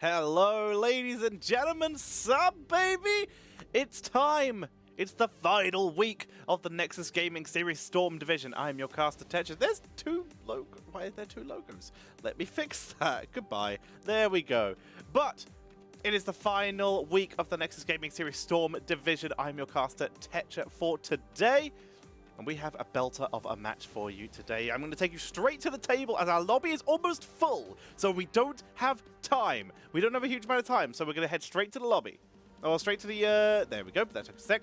Hello, ladies and gentlemen, sup, baby? It's time! It's the final week of the Nexus Gaming Series Storm Division. I'm your caster, Tetcher. There's two logos. Why are there two logos? Let me fix that. Goodbye. There we go. But it is the final week of the Nexus Gaming Series Storm Division. I'm your caster, Tetcher, for today. And we have a belter of a match for you today. I'm going to take you straight to the table as our lobby is almost full. So we don't have time. We don't have a huge amount of time. So we're going to head straight to the lobby. Or straight to the, there we go. That took a sec.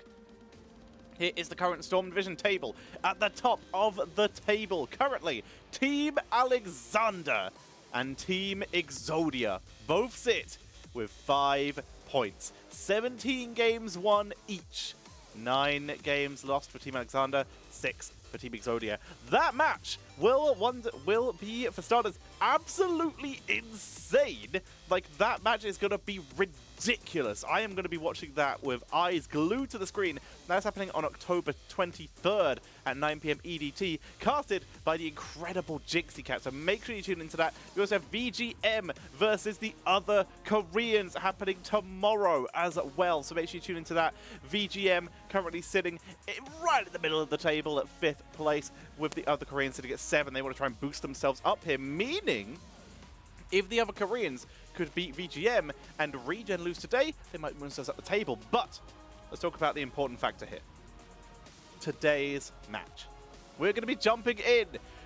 Here is the current Storm Division table. At the top of the table, currently, Team Alexander and Team Exodia both sit with 5 points. 17 games won each. 9 games lost for Team Alexander, 6 for Team Exodia. That match will be, for starters, absolutely insane. Like, that match is going to be ridiculous. I am going to be watching that with eyes glued to the screen. That's happening on October 23rd at 9 PM EDT, casted by the incredible Jinxie Cat. So make sure you tune into that. We also have VGM versus the other Koreans happening tomorrow as well. So make sure you tune into that. VGM currently sitting right at the middle of the table at 5th place, with the other Koreans sitting at 7. They want to try and boost themselves up here, meaning if the other Koreans could beat VGM and ReGen lose today, they might move themselves up the table. But let's talk about the important factor here. Today's match. We're going to be jumping in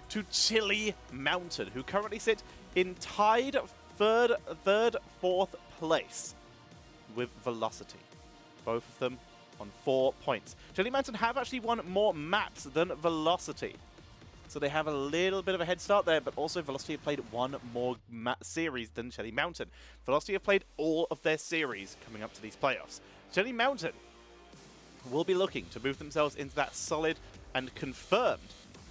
to Chili Mountain, who currently sit in tied third, fourth place with Velocity. Both of them on 4 points. Chili Mountain have actually won more maps than Velocity. So they have a little bit of a head start there, but also Velocity have played one more series than Chili Mountain. Velocity have played all of their series coming up to these playoffs. Chili Mountain will be looking to move themselves into that solid and confirmed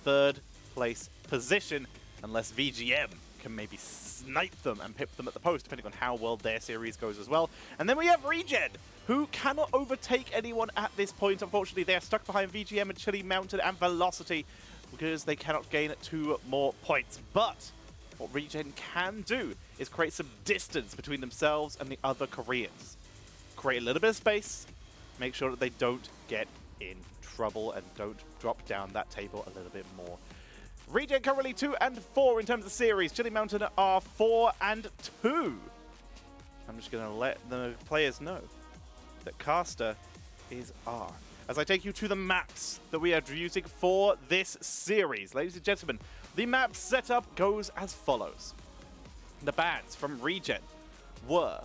3rd place position, unless VGM can maybe snipe them and pip them at the post, depending on how well their series goes as well. And then we have ReGen, who cannot overtake anyone at this point. Unfortunately, they are stuck behind VGM and Chili Mountain and Velocity, because they cannot gain 2 more points. But what ReGen can do is create some distance between themselves and the other Koreans. Create a little bit of space, make sure that they don't get in trouble and don't drop down that table a little bit more. ReGen currently 2 and 4 in terms of series. Chili Mountain are 4 and 2. I'm just going to let the players know that caster is R. As I take you to the maps that we are using for this series. Ladies and gentlemen, the map setup goes as follows. The bans from ReGen were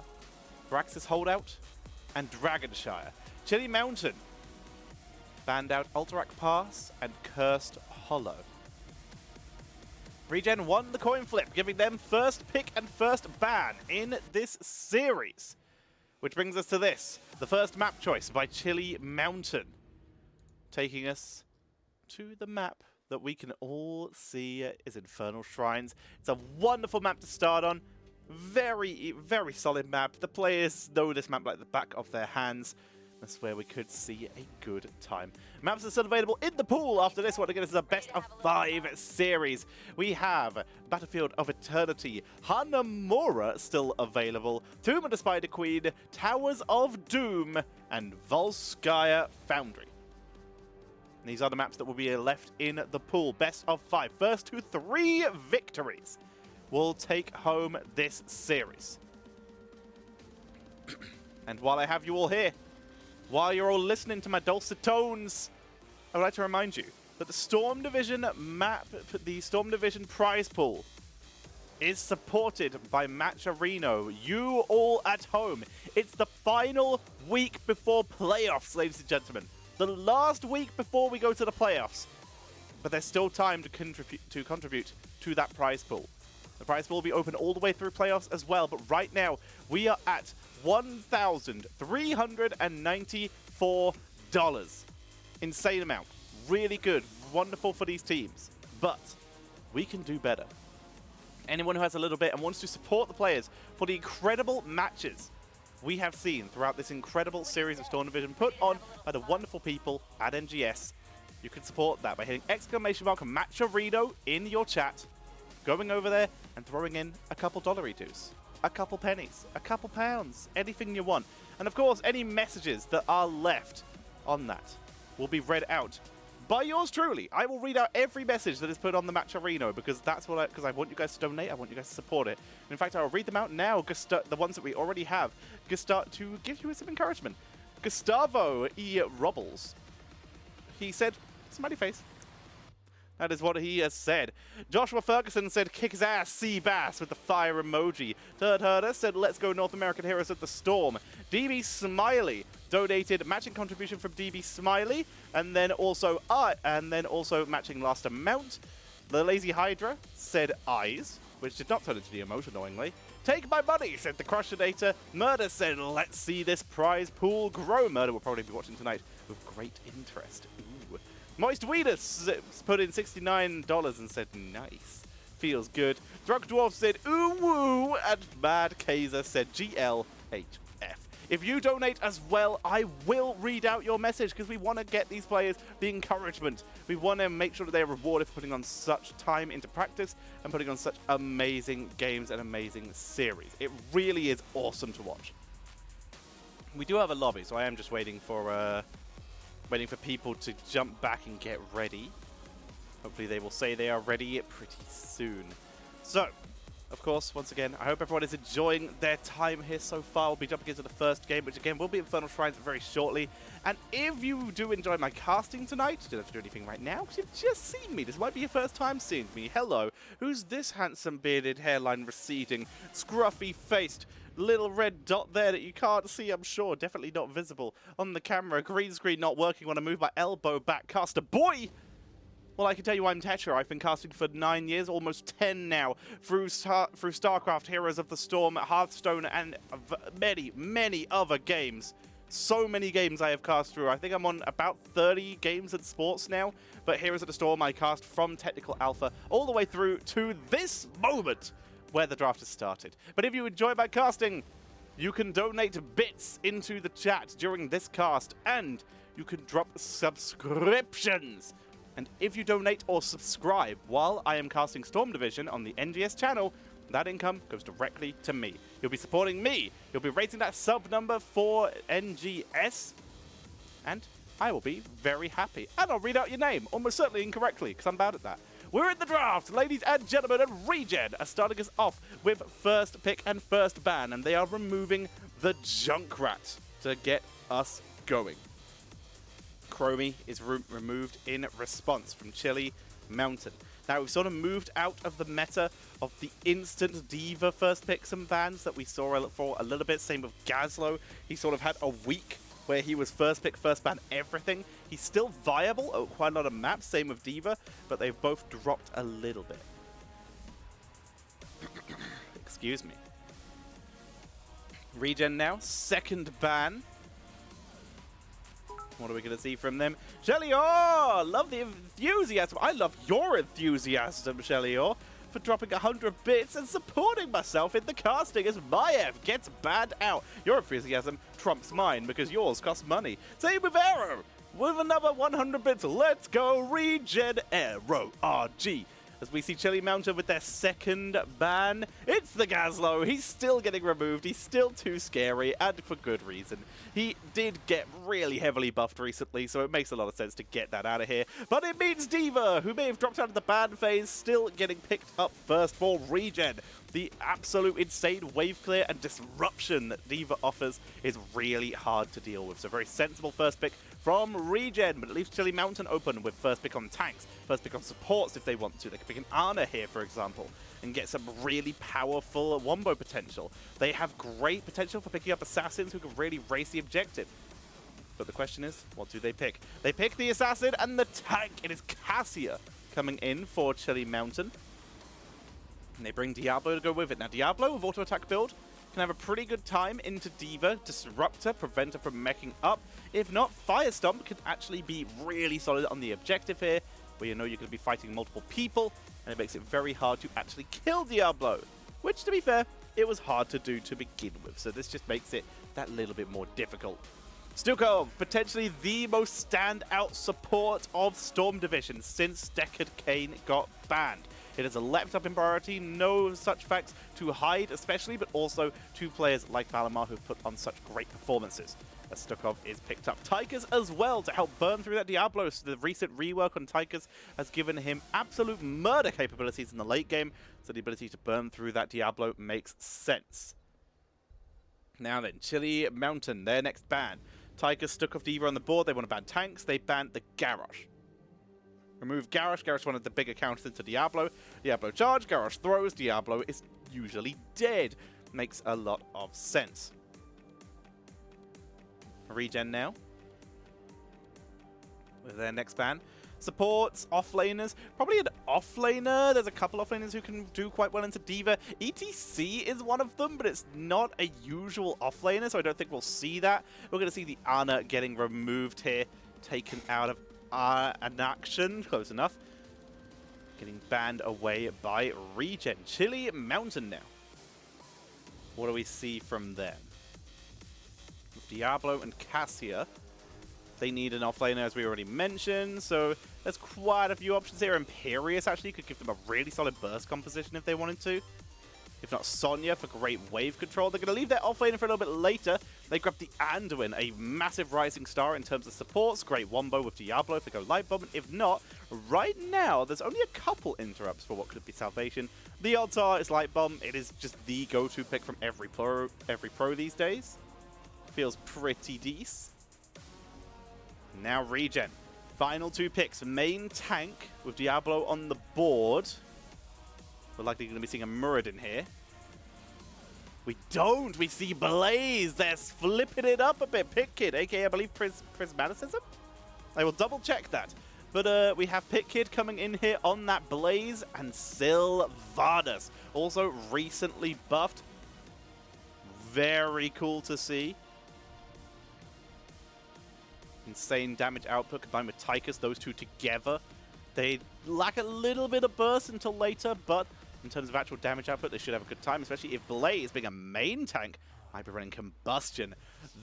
Braxis Holdout and Dragonshire. Chili Mountain banned out Alterac Pass and Cursed Hollow. ReGen won the coin flip, giving them first pick and first ban in this series. Which brings us to this, the first map choice by Chili Mountain, taking us to the map that we can all see is Infernal Shrines. It's a wonderful map to start on. Very, very solid map. The players know this map like the back of their hands. That's where we could see a good time. Maps are still available in the pool after this one. Again, this is a best of 5 series. We have Battlefield of Eternity, Hanamura still available, Tomb of the Spider Queen, Towers of Doom, and Volskaya Foundry. And these are the maps that will be left in the pool. Best of 5. First to 3 victories will take home this series. And while I have you all here, while you're all listening to my dulcet tones, I would like to remind you that the Storm Division map, the Storm Division prize pool, is supported by Matcherino. You all at home. It's the final week before playoffs, ladies and gentlemen. The last week before we go to the playoffs. But there's still time to contribute to that prize pool. The prize pool will be open all the way through playoffs as well, but right now we are at $1,394. Insane amount. Really good. Wonderful for these teams. But we can do better. Anyone who has a little bit and wants to support the players for the incredible matches we have seen throughout this incredible series of Storm Division put on by the wonderful people at NGS, you can support that by hitting !Matcherino in your chat, going over there and throwing in a couple $2s. a couple pennies, a couple pounds, anything you want. And of course, any messages that are left on that will be read out by yours truly. I will read out every message that is put on the match arena because that's what I want you guys to donate. I want you guys to support it. And in fact, I'll read them out now. The ones that we already have, to give you some encouragement. Gustavo E. Rubbles. He said, smiley face. That is what he has said. Joshua Ferguson said, kick his ass, sea bass, with the fire emoji. Third Herder said, let's go North American Heroes of the Storm. DB Smiley donated matching contribution from DB Smiley, and then also matching last amount. The Lazy Hydra said eyes, which did not turn into the emoji, annoyingly. Take my money, said the Crushinator. Murder said, let's see this prize pool grow. Murder will probably be watching tonight with great interest. Ooh. Moist Weedus put in $69 and said, nice. Feels good. Drunk Dwarf said, ooh woo. And Mad Kaiser said, GLHF. If you donate as well, I will read out your message because we want to get these players the encouragement. We want to make sure that they're rewarded for putting on such time into practice and putting on such amazing games and amazing series. It really is awesome to watch. We do have a lobby, so I am just waiting for people to jump back and get ready. Hopefully they will say they are ready pretty soon. So, of course, once again, I hope everyone is enjoying their time here so far. We'll be jumping into the first game, which again will be Infernal Shrines very shortly. And if you do enjoy my casting tonight, you don't have to do anything right now, because you've just seen me. This might be your first time seeing me. Hello, who's this handsome bearded, hairline receding, scruffy-faced, little red dot there that you can't see, I'm sure. Definitely not visible on the camera. Green screen not working when I move my elbow back. Caster boy! Well, I can tell you I'm Tetcher. I've been casting for 9 years, almost 10 now, through StarCraft, Heroes of the Storm, Hearthstone, and many, many other games. So many games I have cast through. I think I'm on about 30 games at sports now, but Heroes of the Storm I cast from Technical Alpha all the way through to this moment where the draft has started. But if you enjoy my casting, you can donate bits into the chat during this cast, and you can drop subscriptions. And if you donate or subscribe while I am casting Storm Division on the NGS channel, that income goes directly to me. You'll be supporting me. You'll be raising that sub number for NGS. And I will be very happy. And I'll read out your name, almost certainly incorrectly, because I'm bad at that. We're in the draft, ladies and gentlemen, and ReGen are starting us off with first pick and first ban. And they are removing the Junkrat to get us going. Chromie is removed in response from Chili Mountain. Now, we've sort of moved out of the meta of the instant Diva first picks and bans that we saw for a little bit. Same with Gazlo. He sort of had a week where he was first pick, first ban, everything. He's still viable on quite a lot of maps, same with Diva, but they've both dropped a little bit. Excuse me. ReGen now, second ban. What are we going to see from them? Shelly Orr! Love the enthusiasm. I love your enthusiasm, Shelly Orr, for dropping 100 bits and supporting myself in the casting as Maiev gets banned out. Your enthusiasm trumps mine because yours costs money. Same with Arrow. With another 100 bits, let's go ReGen Arrow RG. As we see Chili Mountain with their second ban. It's the Gazlo. He's still getting removed. He's still too scary, and for good reason. He did get really heavily buffed recently, so it makes a lot of sense to get that out of here. But it means Diva, who may have dropped out of the ban phase, still getting picked up first for ReGen. The absolute insane wave clear and disruption that Diva offers is really hard to deal with. So very sensible first pick from ReGen, but it leaves Chili Mountain open with first pick on tanks, first pick on supports if they want to. They could pick an Ana here, for example, and get some really powerful wombo potential. They have great potential for picking up assassins who can really race the objective. But the question is, what do they pick? They pick the assassin and the tank. It is Cassia coming in for Chili Mountain. And they bring Diablo to go with it. Now, Diablo with auto-attack build can have a pretty good time into Diva, Disruptor, prevent her from meching up. If not, Firestomp can actually be really solid on the objective here, where you know you're going to be fighting multiple people, and it makes it very hard to actually kill Diablo. Which, to be fair, it was hard to do to begin with, so this just makes it that little bit more difficult. Stukov, potentially the most standout support of Storm Division since Deckard Cain got banned. It has leapt up in priority, no such facts to hide especially, but also two players like Valimar who've put on such great performances. As Stukov is picked up. Tychus as well to help burn through that Diablo. So the recent rework on Tychus has given him absolute murder capabilities in the late game, so the ability to burn through that Diablo makes sense. Now then, Chili Mountain, their next ban. Tychus, Stukov, Diva on the board. They want to ban tanks. They banned the Garrosh. Remove Garrosh. Garrosh is one of the bigger counters into Diablo. Diablo charge, Garrosh throws, Diablo is usually dead. Makes a lot of sense. ReGen now with their next ban. Supports, offlaners, probably an offlaner. There's a couple offlaners who can do quite well into Diva. ETC is one of them, but it's not a usual offlaner, so I don't think we'll see that. We're going to see the Ana getting removed here, taken out of an action. Close enough. Getting banned away by ReGen. Chili Mountain now. What do we see from them? Diablo and Cassia, they need an offlaner, as we already mentioned, so there's quite a few options here. Imperius actually could give them a really solid burst composition if they wanted to. If not, Sonya for great wave control. They're going to leave their offlaner for a little bit later. They grab the Anduin, a massive rising star in terms of supports. Great wombo with Diablo if they go light bomb. If not, right now, there's only a couple interrupts for what could be salvation. The odds are it's light bomb. It is just the go-to pick from every pro these days. Feels pretty decent. Now ReGen. Final two picks. Main tank with Diablo on the board. We're likely going to be seeing a Muradin here. We don't. We see Blaze. They're flipping it up a bit. Pit Kid, aka I believe Prismaticism? I will double check that. But we have Pit Kid coming in here on that Blaze and Sylvanas. Also recently buffed. Very cool to see. Insane damage output combined with Tychus, those two together. They lack a little bit of burst until later, but in terms of actual damage output, they should have a good time, especially if Blaze, being a main tank, might be running Combustion.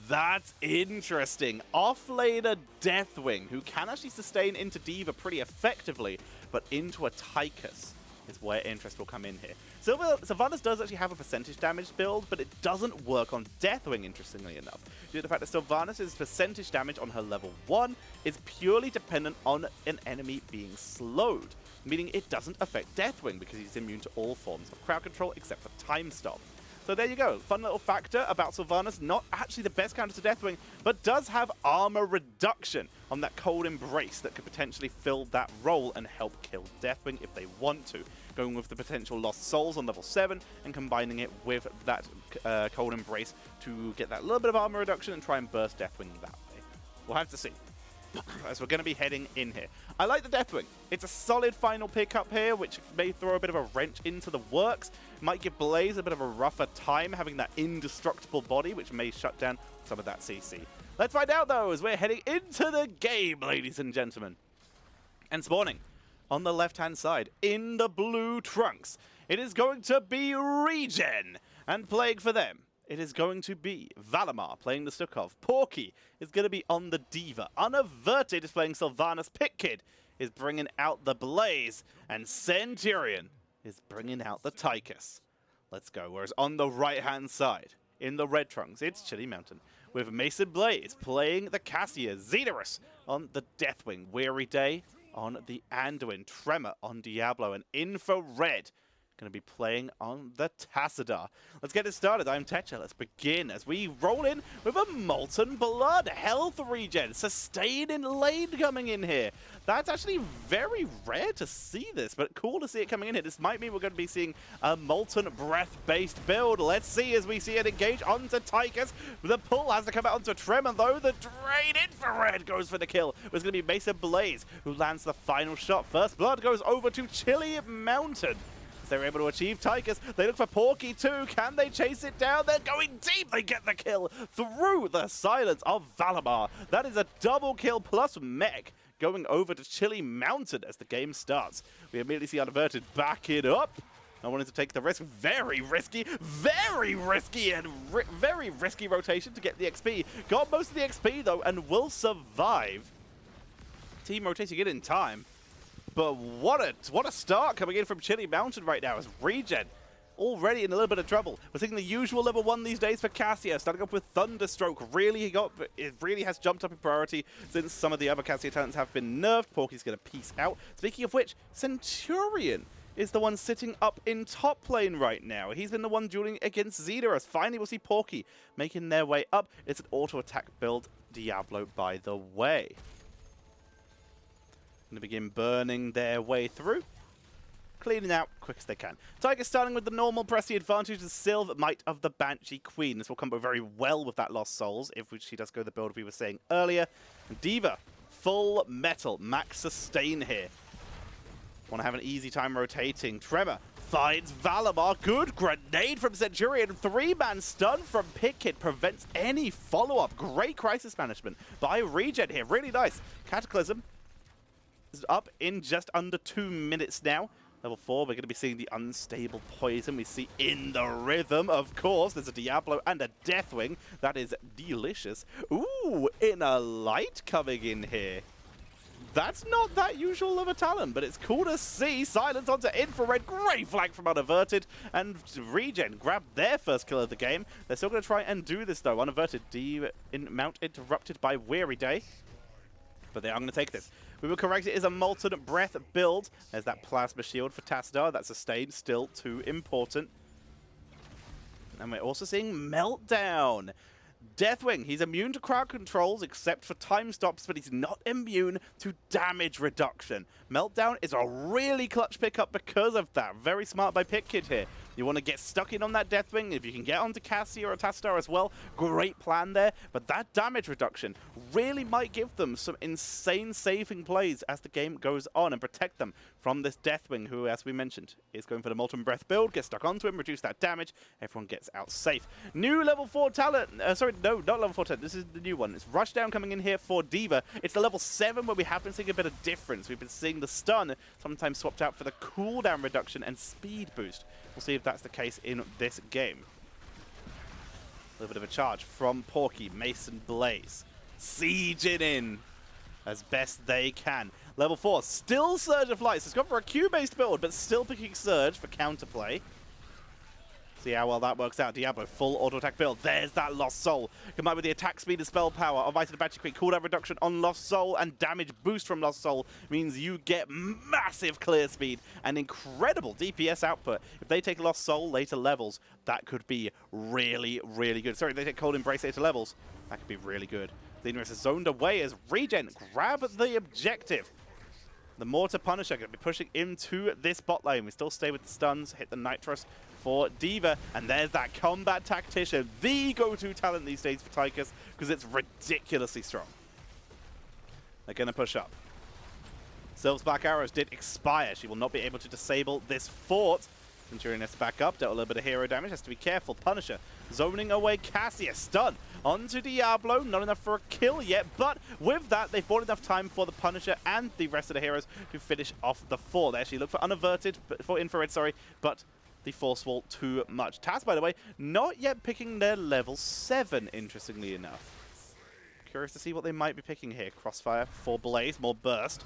That's interesting. Offlaner Deathwing, who can actually sustain into Diva pretty effectively, but into a Tychus is where interest will come in here. Sylvanas does actually have a percentage damage build, but it doesn't work on Deathwing, interestingly enough. Due to the fact that Sylvanas' percentage damage on her level 1 is purely dependent on an enemy being slowed, meaning it doesn't affect Deathwing because he's immune to all forms of crowd control except for Time Stop. So there you go. Fun little factor about Sylvanas. Not actually the best counter to Deathwing, but does have armor reduction on that Cold Embrace that could potentially fill that role and help kill Deathwing if they want to. Going with the potential Lost Souls on level 7 and combining it with that Cold Embrace to get that little bit of armor reduction and try and burst Deathwing that way. We'll have to see. As we're going to be heading in here. I like the Deathwing. It's a solid final pickup here, which may throw a bit of a wrench into the works. Might give Blaze a bit of a rougher time, having that indestructible body, which may shut down some of that CC. Let's find out, though, as we're heading into the game, ladies and gentlemen. And spawning on the left-hand side, in the blue trunks, it is going to be ReGen. And playing for them, it is going to be Valimar playing the Stukov. Porky is going to be on the Diva. Unaverted is playing Sylvanas. Pit Kid is bringing out the Blaze. And Centurion is bringing out the Tychus. Let's go. Whereas on the right-hand side, in the red trunks, it's Chili Mountain. With Mason Blaze playing the Cassia. Xenorus on the Deathwing. Weary Day on the Anduin. Tremor on Diablo. And Infrared going to be playing on the Tassadar. Let's get it started. I'm Tetcher. Let's begin as we roll in with a Molten Blood. Health regen. Sustain in lane coming in here. That's actually very rare to see this, but cool to see it coming in here. This might mean we're going to be seeing a Molten Breath-based build. Let's see as we see it engage onto Tychus. The pull has to come out onto Tremor, though. The Drain Infrared goes for the kill. It's going to be Mason Blaze who lands the final shot. First blood goes over to Chili Mountain. They're able to achieve Tychus. They look for Porky too. Can they chase it down? They're going deep. They get the kill through the silence of Valimar. That is a double kill plus mech going over to Chili Mountain as the game starts. We immediately see Unaverted back it up. I wanted to take the risk. Very risky and very risky rotation to get the XP. Got most of the XP though and will survive. Team rotating it in time. But what a start coming in from Chili Mountain right now as ReGen already in a little bit of trouble. We're seeing the usual level 1 these days for Cassia, starting off with Thunderstroke. It really has jumped up in priority since some of the other Cassia talents have been nerfed. Porky's going to peace out. Speaking of which, Centurion is the one sitting up in top lane right now. He's been the one dueling against Xenos. Finally, we'll see Porky making their way up. It's an auto-attack build, Diablo, by the way. Going to begin burning their way through, cleaning out quick as they can. Tiger starting with the normal, press the advantage of Sylve, Might of the Banshee Queen. This will combo very well with that Lost Souls, if she does go the build we were saying earlier. D.Va, full metal, max sustain here. Want to have an easy time rotating. Tremor finds Valamar. Good grenade from Centurion. 3-man stun from Pitkid prevents any follow-up. Great crisis management by ReGen here. Really nice. Cataclysm is up in just under 2 minutes now. Level 4, we're going to be seeing the unstable poison. We see in the rhythm, of course, there's a Diablo and a Deathwing. That is delicious. Ooh, Inner Light coming in here. That's not that usual of a talent, but it's cool to see. Silence onto Infrared. Great flank from Unaverted. And ReGen grabbed their first kill of the game. They're still going to try and do this, though. Unaverted, mount interrupted by Weary Day. But they are going to take this. We were correct, it is a Molten Breath build. There's that Plasma Shield for Tassadar. That sustain still too important. And we're also seeing Meltdown. Deathwing, he's immune to crowd controls except for time stops, but he's not immune to damage reduction. Meltdown is a really clutch pickup because of that. Very smart by Pitkid here. You want to get stuck in on that Deathwing. If you can get onto Cassia or Tassadar as well, great plan there. But that damage reduction really might give them some insane saving plays as the game goes on and protect them from this Deathwing, who, as we mentioned, is going for the Molten Breath build. Get stuck onto him, reduce that damage. Everyone gets out safe. New level 4 talent. Sorry, no, not level 4 talent. This is the new one. It's Rushdown coming in here for D.Va. It's the level 7 where we have been seeing a bit of difference. We've been seeing the stun sometimes swapped out for the cooldown reduction and speed boost. We'll see if that's the case in this game. A little bit of a charge from Porky, Mason Blaze. Sieging in as best they can. Level 4, still Surge of Light. So it's gone for a Q-based build, but still picking Surge for counterplay. See how well that works out. Diablo, full auto-attack build. There's that Lost Soul. Combined with the attack speed and spell power of Might of the Banshee Queen. Cooldown reduction on Lost Soul and damage boost from Lost Soul means you get massive clear speed and incredible DPS output. If they take Lost Soul later levels, that could be really, really good. Sorry, if they take Cold Embrace later levels, that could be really good. The Inverse is zoned away as ReGen grab the objective. The Mortar Punisher going to be pushing into this bot lane. We still stay with the stuns, hit the Nitros for D.Va, and there's that Combat Tactician, the go-to talent these days for Tychus, because it's ridiculously strong. They're going to push up. Sylve's Black Arrows did expire. She will not be able to disable this fort. Centurion has to back up, dealt a little bit of hero damage, has to be careful. Punisher zoning away Cassia, stun onto Diablo, not enough for a kill yet, but with that, they've bought enough time for the Punisher and the rest of the heroes to finish off the fort. They actually look for Unaverted, for Infrared, sorry, but the Force Wall too much. Taz, by the way, not yet picking their level 7, interestingly enough. Curious to see what they might be picking here. Crossfire for Blaze, more burst.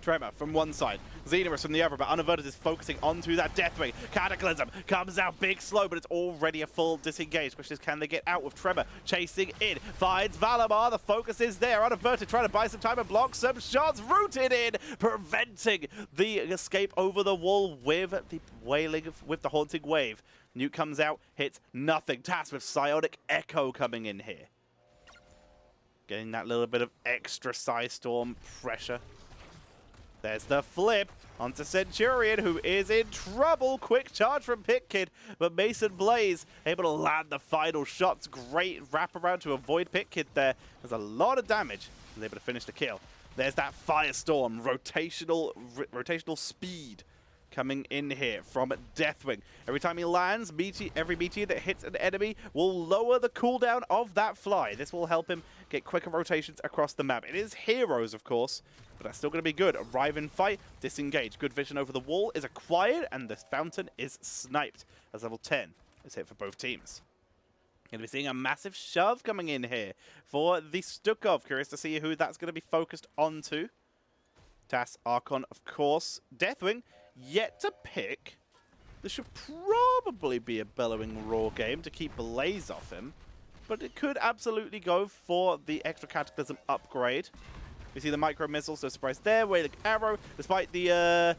Tremor from one side, Xenos from the other, but Unaverted is focusing onto that Deathwing. Cataclysm comes out big slow, but it's already a full disengage. Question is, can they get out with Tremor chasing in? Finds Valamar, the focus is there. Unaverted trying to buy some time and block some shots, rooted in, preventing the escape over the wall with the wailing, with the Haunting Wave. Nuke comes out, hits nothing. Task with Psionic Echo coming in here. Getting that little bit of extra Psystorm pressure. There's the flip onto Centurion, who is in trouble. Quick charge from Pitkid, but Mason Blaze able to land the final shots. Great wraparound to avoid Pitkid there. There's a lot of damage. He's able to finish the kill. There's that Firestorm, rotational speed coming in here from Deathwing. Every time he lands, every meteor that hits an enemy will lower the cooldown of that fly. This will help him get quicker rotations across the map. It is heroes, of course, but that's still going to be good. Arrive in fight, disengage. Good vision over the wall is acquired, and the fountain is sniped as level 10 is hit for both teams. Going to be seeing a massive shove coming in here for the Stukov. Curious to see who that's going to be focused onto. TAS, Archon, of course. Deathwing, yet to pick. This should probably be a Bellowing Roar game to keep Blaze off him. But it could absolutely go for the extra Cataclysm upgrade. We see the micro missiles, no surprise there. Wailing Arrow, despite the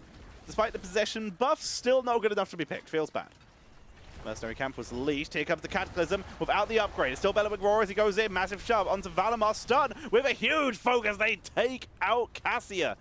possession buff, still not good enough to be picked. Feels bad. Mercenary Camp was leashed. Here comes the Cataclysm without the upgrade. It's still Bellowing Roar as he goes in. Massive shove onto Valimar. Stun with a huge focus. They take out Cassia.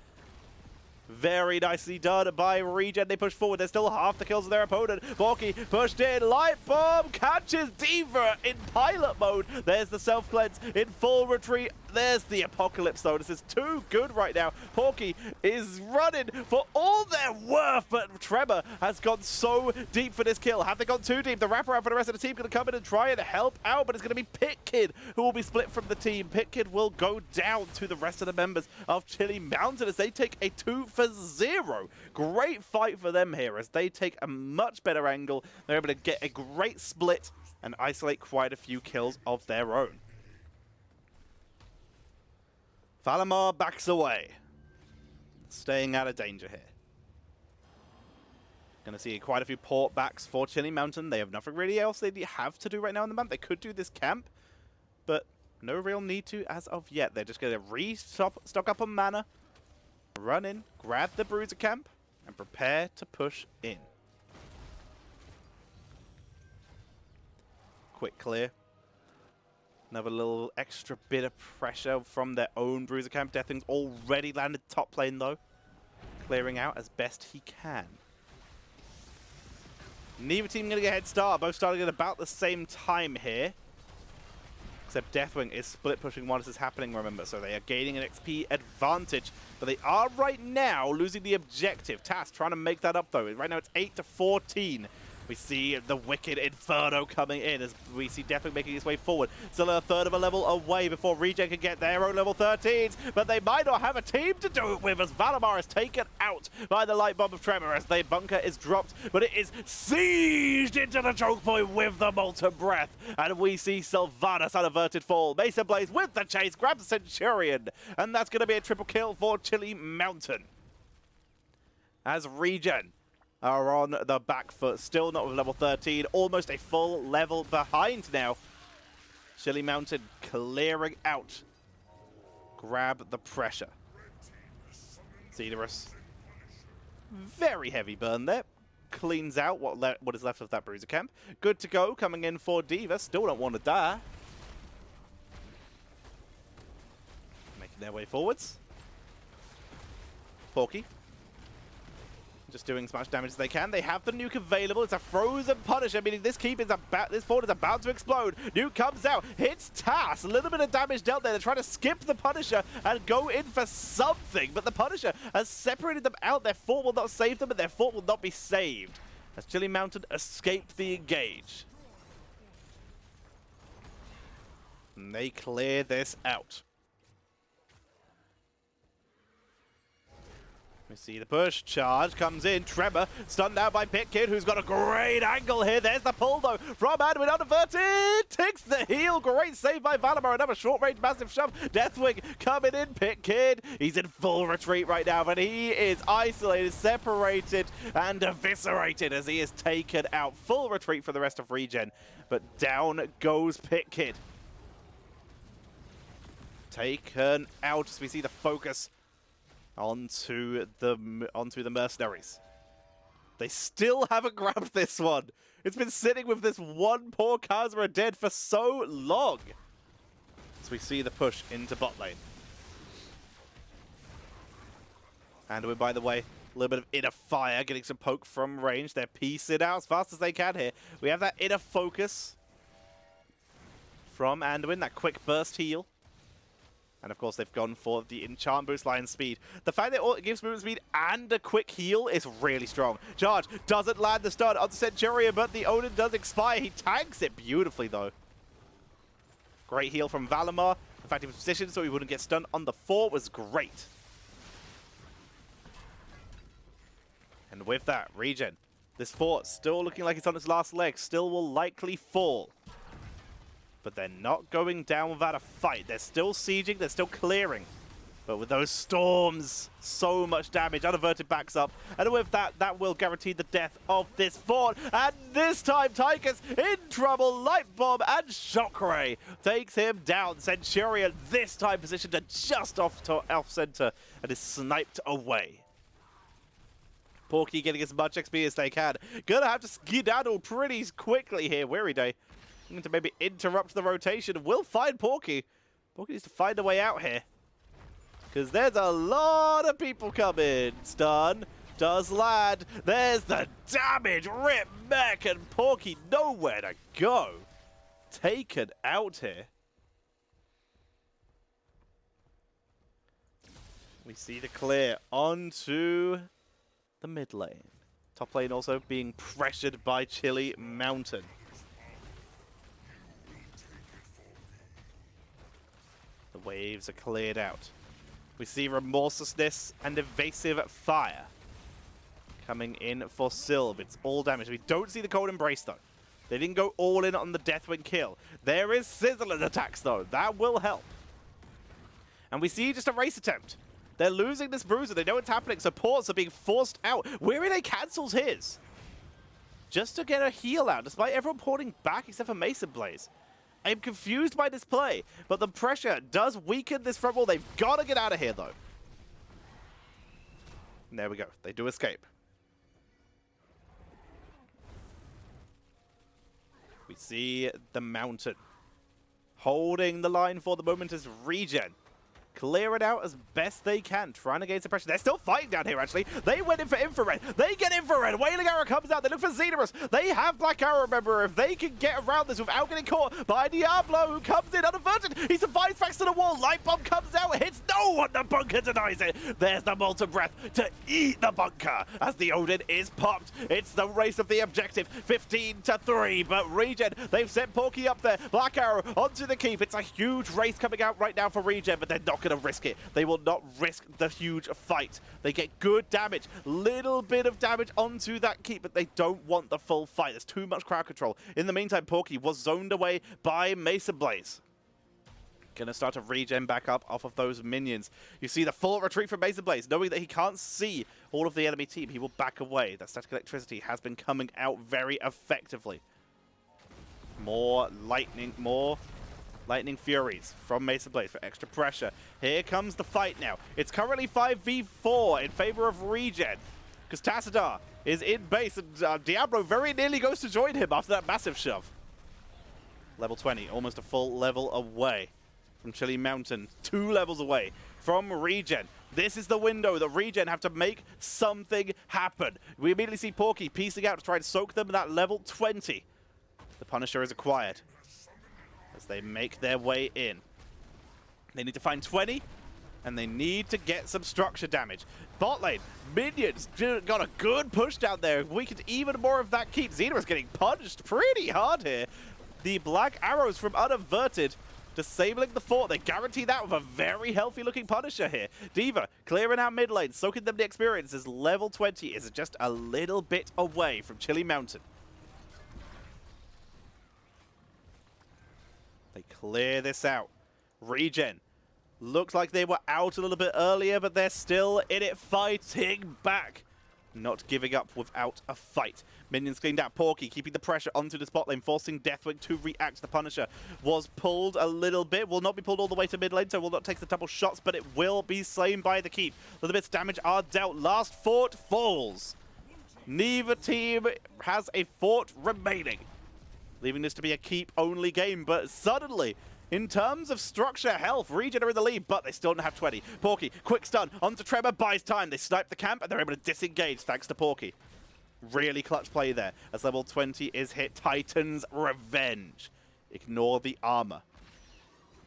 Very nicely done by ReGen. They push forward. There's still half the kills of their opponent. Borky pushed in. Light Bomb catches D.Va in pilot mode. There's the self-cleanse in full retreat. There's the Apocalypse, though. This is too good right now. Porky is running for all their worth, but Tremor has gone so deep for this kill. Have they gone too deep? The wraparound for the rest of the team going to come in and try and help out, but it's going to be Pit Kid who will be split from the team. Pit Kid will go down to the rest of the members of Chili Mountain as they take a 2-for-0. Great fight for them here as they take a much better angle. They're able to get a great split and isolate quite a few kills of their own. Valimar backs away, staying out of danger here. Going to see quite a few port backs for Chili Mountain. They have nothing really else they have to do right now in the map. They could do this camp, but no real need to as of yet. They're just going to stock up on mana, run in, grab the Bruiser camp, and prepare to push in. Quick clear. Another little extra bit of pressure from their own Bruiser camp. Deathwing's already landed top lane though. Clearing out as best he can. Neither team going to get a head start. Both starting at about the same time here. Except Deathwing is split pushing while this is happening, remember. So they are gaining an XP advantage. But they are right now losing the objective. TAS trying to make that up though. Right now it's 8-14. We see the Wicked Inferno coming in as we see Deathwing making his way forward. Still a third of a level away before ReGen can get their own level 13s, but they might not have a team to do it with as Valimar is taken out by the Light Bomb of Tremor as their bunker is dropped, but it is sieged into the choke point with the Molten Breath. And we see Sylvanas unaverted fall. Mesa Blaze with the chase, grabs the Centurion, and that's going to be a triple kill for Chili Mountain. As ReGen are on the back foot, still not with level 13, almost a full level behind now. Chili Mountain clearing out. Grab the pressure. Cedrus. Very heavy burn there. Cleans out what is left of that Bruiser camp. Good to go, coming in for D.Va. Still don't want to die. Making their way forwards. Porky. Just doing as much damage as they can. They have the nuke available. It's a frozen Punisher, meaning this fort is about to explode. Nuke comes out, hits TAS. A little bit of damage dealt there. They're trying to skip the Punisher and go in for something, but the Punisher has separated them out. Their fort will not save them, and their fort will not be saved as Chili Mountain escape the engage. And they clear this out. We see the push, charge comes in, Tremor stunned out by Pit Kid, who's got a great angle here. There's the pull though from Adwin, unaverted, takes the heal, great save by Valimar, another short range massive shove. Deathwing coming in, Pit Kid, he's in full retreat right now, but he is isolated, separated, and eviscerated as he is taken out. Full retreat for the rest of ReGen, but down goes Pit Kid. Taken out as we see the focus onto the mercenaries. They still haven't grabbed this one. It's been sitting with this one poor Kazuma dead for so long. As we see the push into bot lane. And by the way, a little bit of inner fire, getting some poke from range. They're piecing out as fast as they can here. We have that inner focus from Anduin, that quick burst heal. And of course, they've gone for the enchant boost line speed. The fact that it gives movement speed and a quick heal is really strong. Charge doesn't land the stun on the Centurion, but the Odin does expire. He tanks it beautifully, though. Great heal from Valimar. In fact, he was positioned so he wouldn't get stunned on the fort was great. And with that, ReGen, this fort still looking like it's on its last leg, still will likely fall. But they're not going down without a fight. They're still sieging, they're still clearing. But with those storms, so much damage. Unaverted backs up. And with that, that will guarantee the death of this fort. And this time, Tychus in trouble. Light Bomb and Shockray takes him down. Centurion this time positioned just off center and is sniped away. Porky getting as much XP as they can. Gonna have to skedaddle pretty quickly here. Weary Day going to maybe interrupt the rotation. We'll find Porky. Porky needs to find a way out here, because there's a lot of people coming. Stun does land. There's the damage. Rip mech and Porky nowhere to go. Taken out here. We see the clear onto the mid lane. Top lane also being pressured by Chili Mountain. The waves are cleared out. We see Remorselessness and Evasive Fire coming in for Sylve. It's all damage. We don't see the Cold Embrace, though. They didn't go all in on the Deathwing kill. There is Sizzling attacks, though. That will help. And we see just a race attempt. They're losing this Bruiser. They know what's happening. Supports are being forced out. Weary cancels his just to get a heal out, despite everyone porting back except for Mason Blaze. I'm confused by this play, but the pressure does weaken this front wall. They've got to get out of here, though. And there we go. They do escape. We see the Mountain holding the line for the moment as ReGen clear it out as best they can, trying to gauge the pressure. They're still fighting down here, actually. They went in for Infrared. They get Infrared. Wailing Arrow comes out. They look for Xenorus. They have Black Arrow, remember. If they can get around this without getting caught by Diablo, who comes in unaverted. He survives thanks to the wall. Light Bomb comes out, hits no one. The bunker denies it. There's the Molten Breath to eat the bunker as the Odin is popped. It's the race of the objective, 15-3. But ReGen, they've sent Porky up there. Black Arrow onto the keep. It's a huge race coming out right now for ReGen, but they're not going to risk it. They will not risk the huge fight. They get good damage, little bit of damage onto that keep, but they don't want the full fight. There's too much crowd control. In the meantime, Porky was zoned away by Mason Blaze. Gonna start to regen back up off of those minions. You see the full retreat from Mason Blaze, knowing that he can't see all of the enemy team. He will back away. That static electricity has been coming out very effectively. More Lightning Furies from Mason Blaze for extra pressure. Here comes the fight now. It's currently 5v4 in favor of ReGen, because Tassadar is in base, and Diablo very nearly goes to join him after that massive shove. Level 20, almost a full level away from Chili Mountain. 2 levels away from ReGen. This is the window that ReGen have to make something happen. We immediately see Porky piecing out to try and soak them at that level 20. The Punisher is acquired as they make their way in. They need to find 20, and they need to get some structure damage. Bot lane, minions got a good push down there. We could even more of that keep. Xenorus getting punched pretty hard here. The Black Arrows from Unaverted disabling the fort. They guarantee that with a very healthy looking Punisher here. D.Va clearing out mid lane, soaking them the experience as level 20 is just a little bit away from Chili Mountain. They clear this out. ReGen looks like they were out a little bit earlier, but they're still in it, fighting back. Not giving up without a fight. Minions cleaned out. Porky keeping the pressure onto the spot lane, forcing Deathwing to react. The Punisher was pulled a little bit. Will not be pulled all the way to mid lane, so will not take the double shots, but it will be slain by the keep. Little bits of damage are dealt. Last fort falls. Neither team has a fort remaining, leaving this to be a keep-only game. But suddenly, in terms of structure health, ReGen are in the lead, but they still don't have 20. Porky, quick stun onto Tremor, buys time. They snipe the camp, and they're able to disengage thanks to Porky. Really clutch play there, as level 20 is hit. Titan's Revenge. Ignore the armor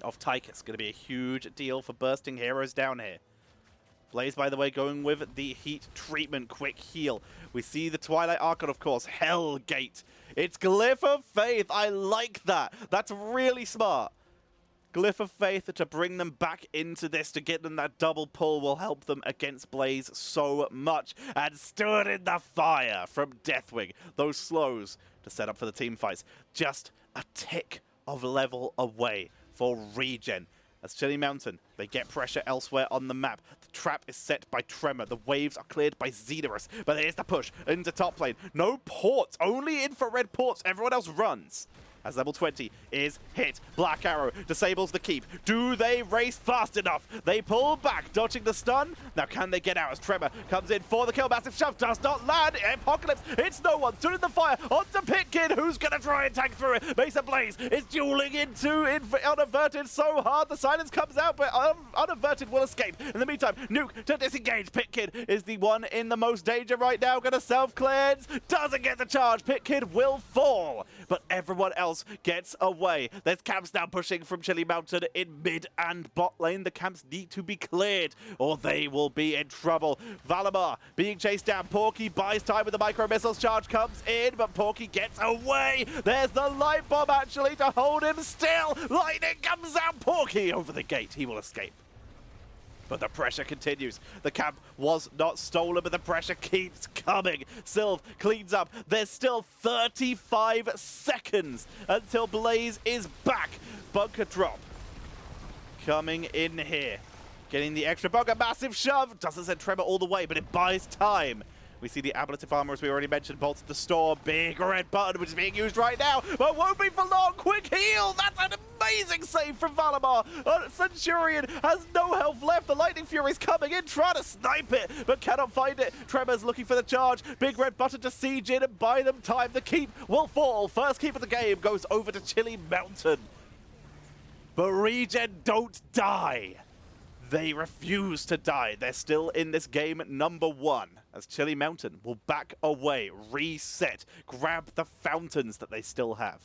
of Tychus. Going to be a huge deal for bursting heroes down here. Blaze, by the way, going with the heat treatment, quick heal. We see the Twilight Archon, of course, Hellgate. It's Glyph of Faith. I like that. That's really smart. Glyph of Faith to bring them back into this, to get them that double pull will help them against Blaze so much. And stood in the fire from Deathwing. Those slows to set up for the team fights. Just a tick of level away for ReGen, As Chili Mountain, they get pressure elsewhere on the map. The trap is set by Tremor. The waves are cleared by Xenorus. But there's the push into top lane. No ports, only infrared ports. Everyone else runs. As level 20 is hit. Black Arrow disables the keep. Do they race fast enough? They pull back, dodging the stun. Now can they get out as Tremor comes in for the kill? Massive shove does not land. Apocalypse, it's no one. Stood in the fire onto Pitkid, who's going to try and tank through it. Mesa Blaze is dueling into Unaverted so hard. The silence comes out, but Unaverted will escape. In the meantime, Nuke to disengage. Pitkid is the one in the most danger right now. Going to self-cleanse. Doesn't get the charge. Pitkid will fall. But everyone else gets away. There's camps now pushing from Chili Mountain in mid and bot lane. The camps need to be cleared or they will be in trouble. Valimar being chased down. Porky buys time with the micro missiles. Charge comes in, but Porky gets away. There's the light bomb actually to hold him still. Lightning comes out. Porky over the gate. He will escape. But the pressure continues. The camp was not stolen, but the pressure keeps coming. Sylve cleans up. There's still 35 seconds until Blaze is back. Bunker drop coming in here. Getting the extra bunker. Massive shove. Doesn't send Tremor all the way, but it buys time. We see the ablative armor, as we already mentioned, bolts the storm. Big red button, which is being used right now, but won't be for long. Quick heal! That's an amazing save from Valimar. Centurion has no health left. The Lightning Fury's coming in, trying to snipe it, but cannot find it. Tremor's looking for the charge. Big red button to siege in and buy them time. The keep will fall. First keep of the game goes over to Chili Mountain. But ReGen don't die. They refuse to die. They're still in this game at number 1. As Chili Mountain will back away, reset, grab the fountains that they still have,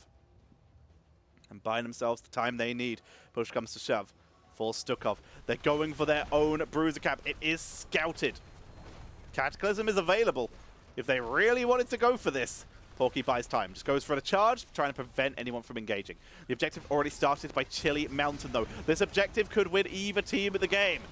and buy themselves the time they need. Push comes to shove. Falls Stukov. They're going for their own bruiser cap. It is scouted. Cataclysm is available if they really wanted to go for this. Porky buys time. Just goes for the charge, trying to prevent anyone from engaging. The objective already started by Chili Mountain, though. This objective could win either team of the game.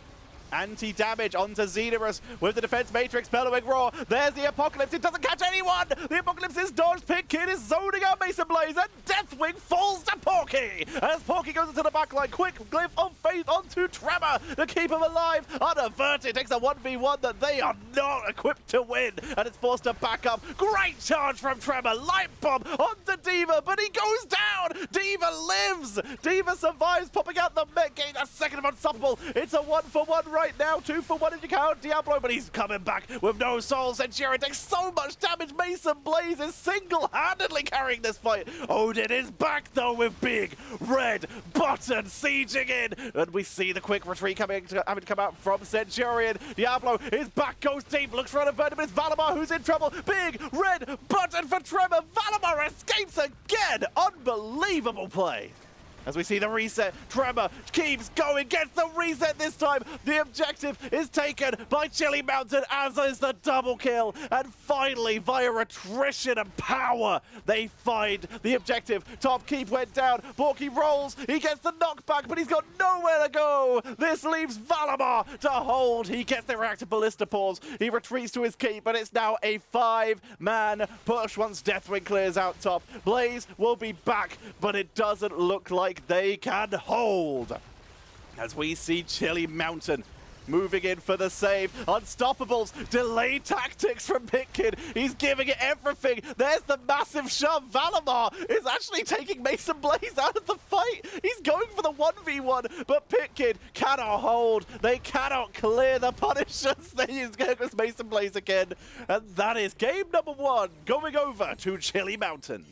Anti-damage onto Xenorus with the defense matrix bellowing roar. There's the Apocalypse. It doesn't catch anyone. The Apocalypse is dodged. Pitkid is zoning out Mesa Blaze, and Deathwing falls to Porky. As Porky goes into the backline, quick glyph of faith onto Tremor to keep him alive. Unaverted takes a 1v1 that they are not equipped to win, and it's forced to back up. Great charge from Tremor. Light bomb onto D.Va, but he goes down. D.Va lives. D.Va survives, popping out the mech gate. A second of unstoppable. It's a 1-for-1 right now. 2-for-1 if you count Diablo, but he's coming back with no soul. Centurion takes so much damage. Mesa Blaze is single-handedly carrying this fight. Odin is back, though, with big red button sieging in. And we see the quick retreat having to come out from Centurion. Diablo is back, goes deep, looks for an averted, but it's Valimar who's in trouble. Big red button for Tremor. Valimar escapes again. Unbelievable play. As we see the reset, Tremor keeps going, gets the reset this time. The objective is taken by Chili Mountain, as is the double kill. And finally, via attrition and power, they find the objective. Top keep went down. Porky rolls. He gets the knockback, but he's got nowhere to go. This leaves Valimar to hold. He gets the reactor ballista pause. He retreats to his keep, but it's now a 5-man push once Deathwing clears out top. Blaze will be back, but it doesn't look like they can hold. As we see Chili Mountain moving in for the save. Unstoppables. Delay tactics from Pitkid. He's giving it everything. There's the massive shove. Valimar is actually taking Mesa Blaze out of the fight. He's going for the 1v1, but Pitkid cannot hold. They cannot clear the Punishers. They use Mesa Blaze again. And that is game number 1 going over to Chili Mountain.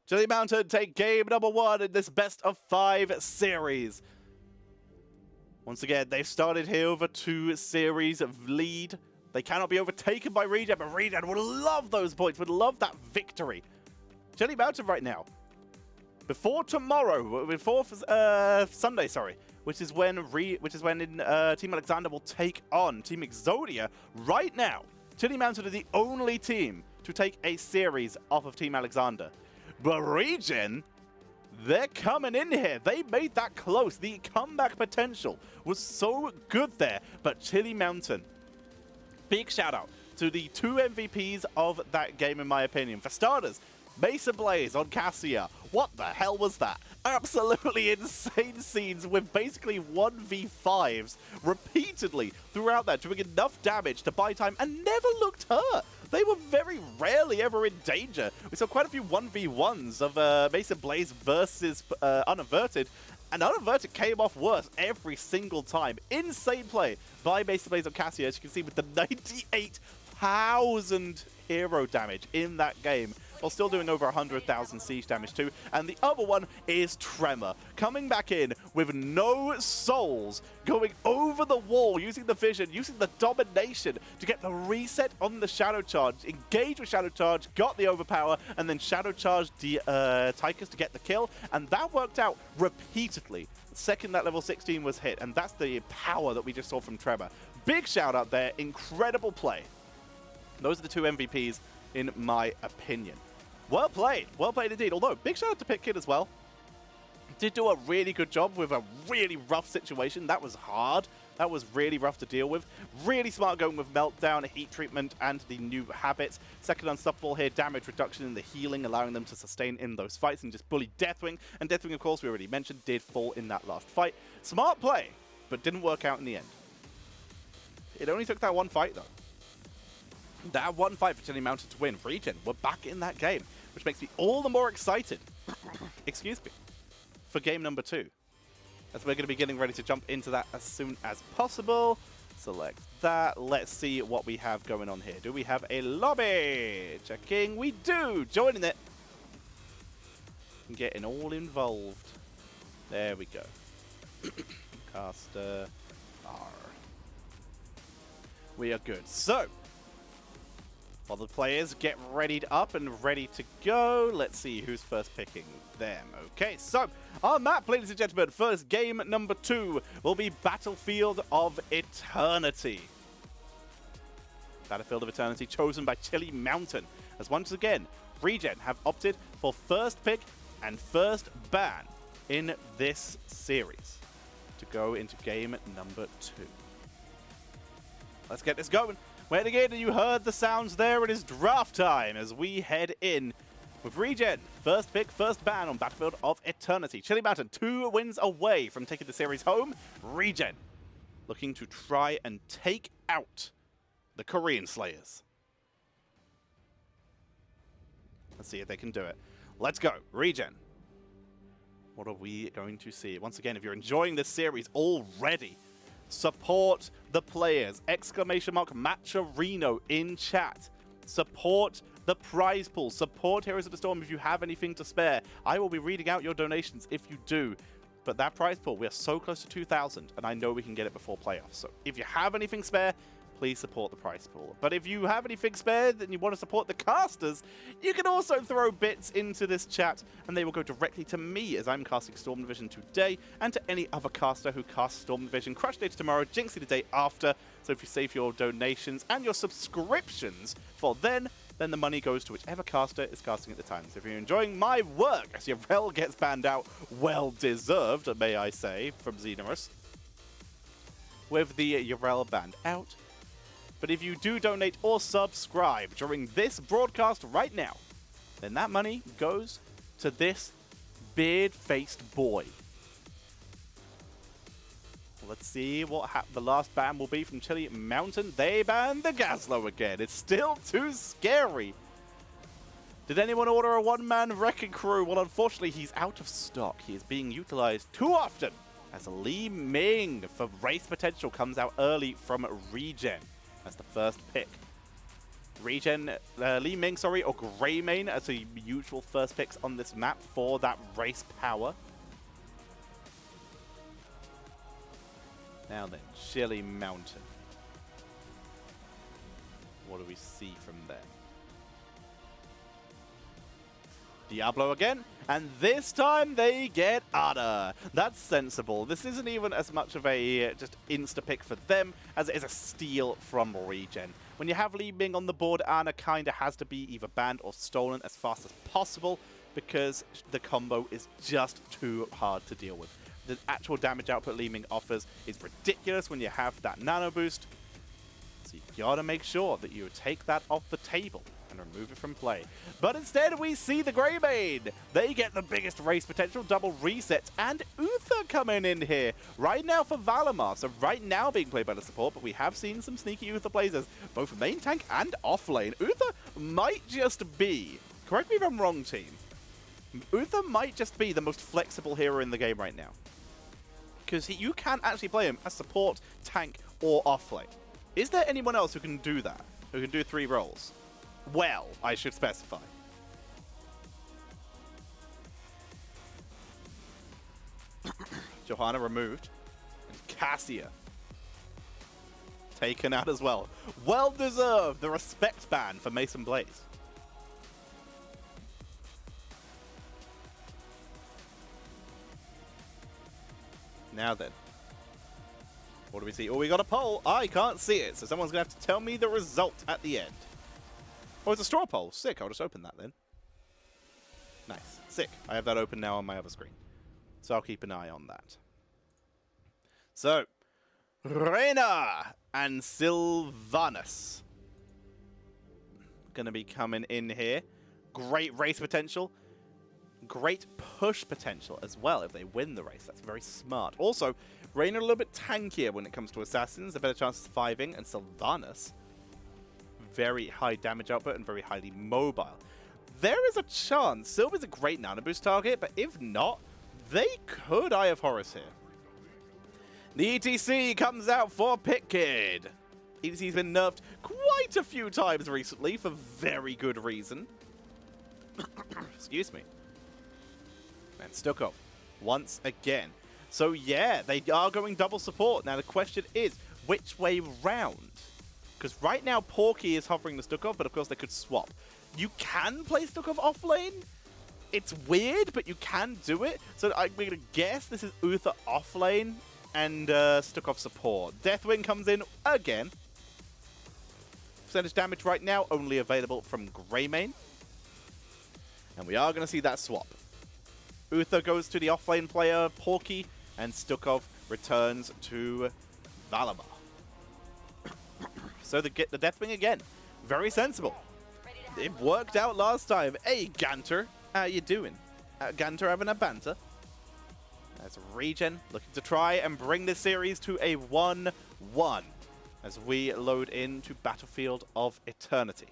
Chili Mountain take game number 1 in this best of 5 series. Once again, they've started here over 2 series of lead. They cannot be overtaken by ReGen, but ReGen would love those points, would love that victory. Chili Mountain right now. Before tomorrow, before Sunday, sorry, which is when Team Alexander will take on Team Exodia. Right now, Chili Mountain are the only team to take a series off of Team Alexander. But ReGen, they're coming in here. They made that close. The comeback potential was so good there. But Chili Mountain, big shout out to the 2 MVPs of that game, in my opinion. For starters, Mesa Blaze on Cassia. What the hell was that? Absolutely insane scenes with basically 1v5s repeatedly throughout that, doing enough damage to buy time and never looked hurt. They were very rarely ever in danger. We saw quite a few 1v1s of Mesa Blaze versus Unaverted, and Unaverted came off worse every single time. Insane play by Mesa Blaze on Cassia, as you can see, with the 98,000 hero damage in that game, while still doing over 100,000 siege damage too. And the other one is Tremor, coming back in with no souls, going over the wall, using the vision, using the domination to get the reset on the Shadow Charge, engage with Shadow Charge, got the overpower, and then Shadow Charge the Tychus to get the kill, and that worked out repeatedly. The second that level 16 was hit, and that's the power that we just saw from Tremor. Big shout out there, incredible play. Those are the two MVPs in my opinion. Well played indeed. Although, big shout out to Pit Kid as well. Did do a really good job with a really rough situation. That was hard. That was really rough to deal with. Really smart going with Meltdown, Heat Treatment, and the new habits. Second Unstoppable here, damage reduction in the healing, allowing them to sustain in those fights and just bully Deathwing. And Deathwing, of course, we already mentioned, did fall in that last fight. Smart play, but didn't work out in the end. It only took that one fight, though. That one fight for Chili Mountain to win. ReGen, we're back in that game, which makes me all the more excited, excuse me, for game number 2. As we're going to be getting ready to jump into that as soon as possible. Select that. Let's see what we have going on here. Do we have a lobby? Checking. We do. Joining it. Getting all involved. There we go. Caster R. We are good. So, while the players get readied up and ready to go, let's see who's first picking them. Okay, so our map, ladies and gentlemen, first game number 2 will be Battlefield of Eternity. Battlefield of Eternity chosen by Chili Mountain, as once again, ReGen have opted for first pick and first ban in this series to go into game number 2. Let's get this going. Waiting in, and you heard the sounds there. It is draft time as we head in with ReGen. First pick, first ban on Battlefield of Eternity. Chili Mountain 2 wins away from taking the series home. ReGen looking to try and take out the Korean Slayers. Let's see if they can do it. Let's go. ReGen. What are we going to see? Once again, if you're enjoying this series already, support the players. Exclamation mark Matcherino in chat. Support the prize pool. Support Heroes of the Storm if you have anything to spare. I will be reading out your donations if you do. But that prize pool, we are so close to 2,000, and I know we can get it before playoffs. So if you have anything spare, please support the prize pool. But if you have anything spare and you want to support the casters, you can also throw bits into this chat, and they will go directly to me as I'm casting Storm Division today, and to any other caster who casts Storm Division. Crush Day tomorrow, Jinxie the day after. So if you save your donations and your subscriptions for then the money goes to whichever caster is casting at the time. So if you're enjoying my work, as Yarel gets banned out, well deserved, may I say, from Xenorus, with the Yarel banned out. But if you do donate or subscribe during this broadcast right now, then that money goes to this beard-faced boy. Let's see what the last ban will be from Chili Mountain. They banned the Gazlo again. It's still too scary. Did anyone order a one-man wrecking crew? Well, unfortunately, he's out of stock. He is being utilized too often as Li Ming for race potential comes out early from ReGen. That's the first pick. ReGen, Li Ming, sorry, or Greymane as the usual first picks on this map for that race power. Now then, Chili Mountain. What do we see from there? Diablo again, and this time they get Ana. That's sensible. This isn't even as much of a just insta-pick for them as it is a steal from ReGen. When you have Li Ming on the board, Ana kind of has to be either banned or stolen as fast as possible because the combo is just too hard to deal with. The actual damage output Li Ming offers is ridiculous when you have that nano boost. So you gotta make sure that you take that off the table and remove it from play. But instead, we see the Greymane. They get the biggest race potential, double resets, and Uther coming in here right now for Valamar. So right now being played by the support, but we have seen some sneaky Uther plays as both main tank and off lane. Uther might just be, correct me if I'm wrong, team, Uther might just be the most flexible hero in the game right now. Because you can actually play him as support, tank, or off lane. Is there anyone else who can do that? Who can do 3 roles? Well, I should specify. Johanna removed. And Cassia taken out as well. Well deserved the respect ban for Mason Blaze. Now then. What do we see? Oh, we got a poll. I can't see it, so someone's going to have to tell me the result at the end. Oh, it's a straw poll. Sick. I'll just open that then. Nice. Sick. I have that open now on my other screen. So I'll keep an eye on that. So, Reyna and Sylvanas going to be coming in here. Great race potential. Great push potential as well if they win the race. That's very smart. Also, Reyna a little bit tankier when it comes to assassins. A better chance of surviving. And Sylvanas, very high damage output and very highly mobile. There is a chance. Sylva's a great nano boost target, but if not, they could Eye of Horus here. The ETC comes out for Pit Kid. ETC's been nerfed quite a few times recently for very good reason. Excuse me. And Stukov once again. So yeah, they are going double support. Now the question is, which way round? Because right now Porky is hovering the Stukov, but of course they could swap. You can play Stukov off lane. It's weird, but you can do it. So I'm going to guess this is Uther off lane and Stukov support. Deathwing comes in again. Percentage damage right now only available from Greymane. And we are going to see that swap. Uther goes to the offlane player, Porky, and Stukov returns to Valamar. So the Deathwing again. Very sensible. It worked out last time. Hey, Ganter. How you doing? Ganter having a banter. That's ReGen looking to try and bring this series to a 1-1 as we load into Battlefield of Eternity.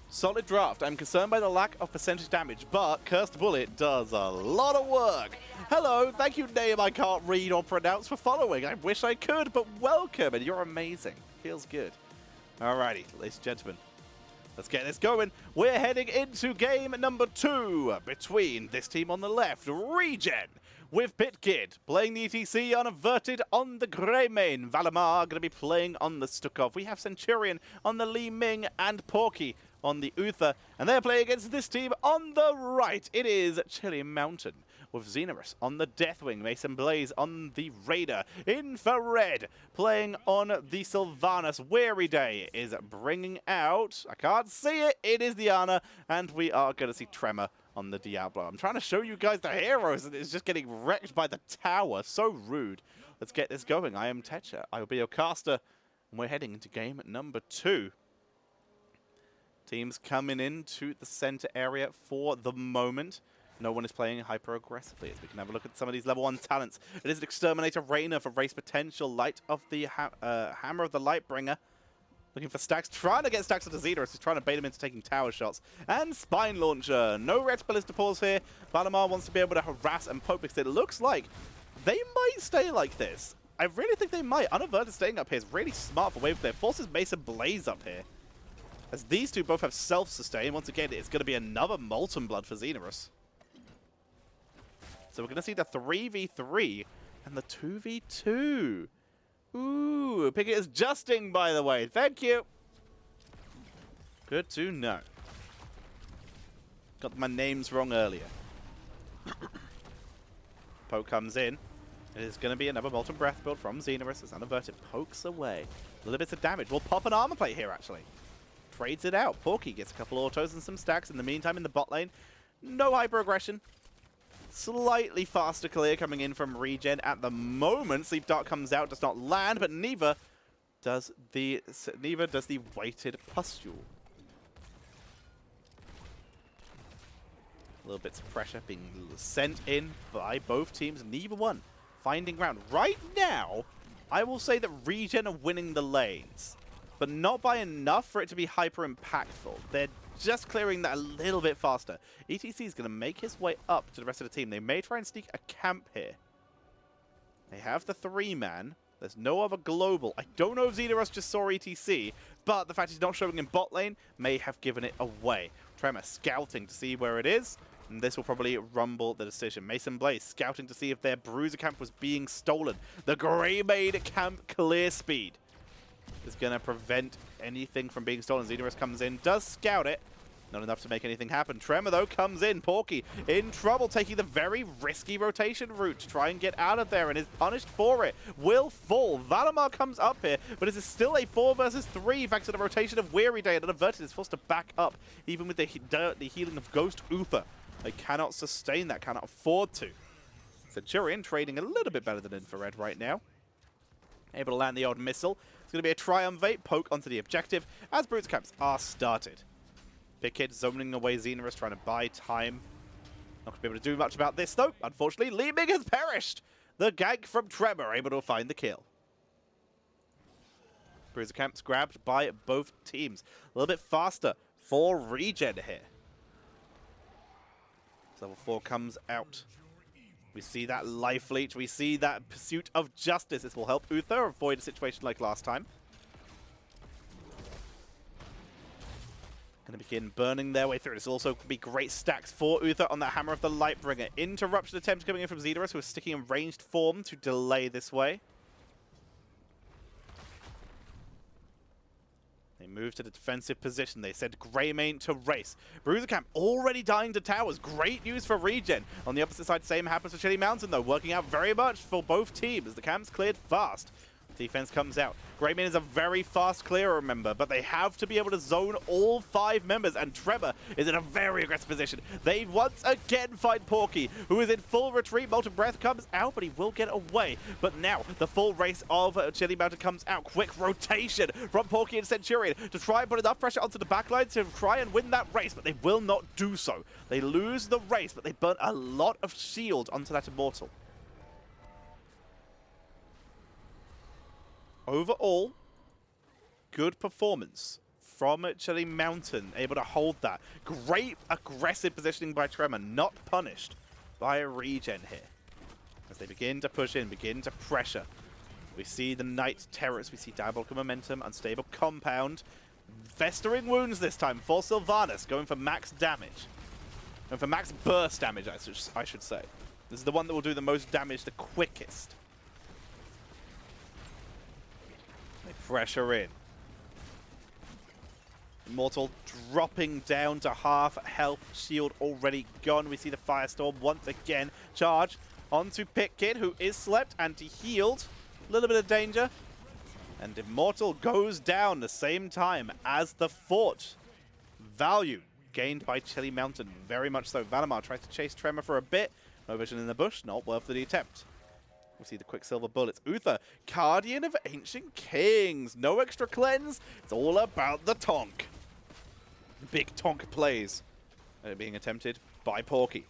Solid draft. I'm concerned by the lack of percentage damage, but Cursed Bullet does a lot of work. Hello, thank you, name I can't read or pronounce, for following. I wish I could, but welcome, and you're amazing. Feels good. Alrighty, ladies and gentlemen, let's get this going. We're heading into game number 2 between this team on the left, ReGen, with Pit Kid playing the ETC unaverted on the Greymane. Valamar going to be playing on the Stukov. We have Centurion on the Li Ming and Porky on the Uther, and they're playing against this team on the right. It is Chili Mountain with Xenorus on the Deathwing, Mason Blaze on the Raider, Infrared playing on the Sylvanas. Weary Day is bringing out, I can't see it, it is Diana, and we are going to see Tremor on the Diablo. I'm trying to show you guys the heroes, and it's just getting wrecked by the tower. So rude. Let's get this going. I am Tetcher. I will be your caster, and we're heading into game number 2. Teams coming into the center area for the moment. No one is playing hyper-aggressively, as we can have a look at some of these level 1 talents. It is an Exterminator Reyna for race potential. Light of the Hammer of the Lightbringer. Looking for stacks, trying to get stacks into Xenorus. He's trying to bait him into taking tower shots. And Spine Launcher. No Red Ballista pause here. Valamar wants to be able to harass and poke because it looks like they might stay like this. I really think they might. Unaverted staying up here is really smart for wave play. Forces Mason Blaze up here. As these two both have self-sustain. Once again, it's going to be another Molten Blood for Xenorus. So we're going to see the 3v3 and the 2v2. Ooh, Pickett is justing, by the way. Thank you. Good to know. Got my names wrong earlier. Poke comes in. It is going to be another Molten Breath build from Xenorus as Unaverted pokes away. Little bits of damage. We'll pop an armor plate here, actually. Trades it out. Porky gets a couple autos and some stacks. In the meantime, in the bot lane, no hyper-aggression. Slightly faster clear coming in from ReGen at the moment. Sleep Dart comes out, does not land, but neither neither does the weighted pustule. Little bits of pressure being sent in by both teams, neither one finding ground. Right now, I will say that ReGen are winning the lanes, but not by enough for it to be hyper impactful. They're just clearing that a little bit faster. ETC is going to make his way up to the rest of the team. They may try and sneak a camp here. They have the 3-man. There's no other global. I don't know if Xenorus just saw ETC, but the fact he's not showing in bot lane may have given it away. Tremor scouting to see where it is. And this will probably rumble the decision. Mason Blaze scouting to see if their Bruiser camp was being stolen. The Greymane camp clear speed is going to prevent anything from being stolen. Xenorus comes in, does scout it. Not enough to make anything happen. Tremor, though, comes in. Porky in trouble, taking the very risky rotation route to try and get out of there and is punished for it. Will fall. Valimar comes up here, but this is still a 4 versus 3 thanks to the rotation of Weary Day, and Averted is forced to back up, even with the healing of Ghost Uther. They cannot sustain that, cannot afford to. Centurion trading a little bit better than Infrared right now. Able to land the odd missile. It's going to be a triumvirate poke onto the objective as Bruiser camps are started. Big Kid zoning away Xenorus, trying to buy time. Not going to be able to do much about this, though. Unfortunately, Li Ming has perished. The gank from Tremor able to find the kill. Bruiser camps grabbed by both teams. A little bit faster for ReGen here. Level 4 comes out. We see that life leech. We see that pursuit of justice. This will help Uther avoid a situation like last time. Going to begin burning their way through. This will also be great stacks for Uther on the Hammer of the Lightbringer. Interruption attempt coming in from Xenorus, who is sticking in ranged form to delay this way. They move to the defensive position. They send Greymane to race. Bruiser camp already dying to towers. Great news for ReGen. On the opposite side, same happens for Chili Mountain, though. Working out very much for both teams as the camp's cleared fast. Defense comes out. Greymane is a very fast clearer, remember, but they have to be able to zone all 5 members, and Tremor is in a very aggressive position. They once again find Porky, who is in full retreat. Molten Breath comes out, but he will get away. But now, the full race of Chili Mountain comes out. Quick rotation from Porky and Centurion to try and put enough pressure onto the backline to try and win that race, but they will not do so. They lose the race, but they burn a lot of shield onto that Immortal. Overall, good performance from Chili Mountain, able to hold that. Great aggressive positioning by Tremor, not punished by ReGen here. As they begin to push in, begin to pressure. We see the Night Terrors, we see Diabolical Momentum, Unstable Compound. Festering Wounds this time for Sylvanas, going for max damage. Going for max burst damage, I should say. This is the one that will do the most damage the quickest. They pressure in. Immortal dropping down to half health, shield already gone. We see the Firestorm once again charge onto Pit Kid, who is slept, anti-healed. A little bit of danger. And Immortal goes down the same time as the fort. Value gained by Chili Mountain, very much so. Valimar tries to chase Tremor for a bit. No vision in the bush, not worth the attempt. We see the Quicksilver bullets. Uther, Guardian of Ancient Kings. No extra cleanse. It's all about the tonk. Big tonk plays being attempted by Porky.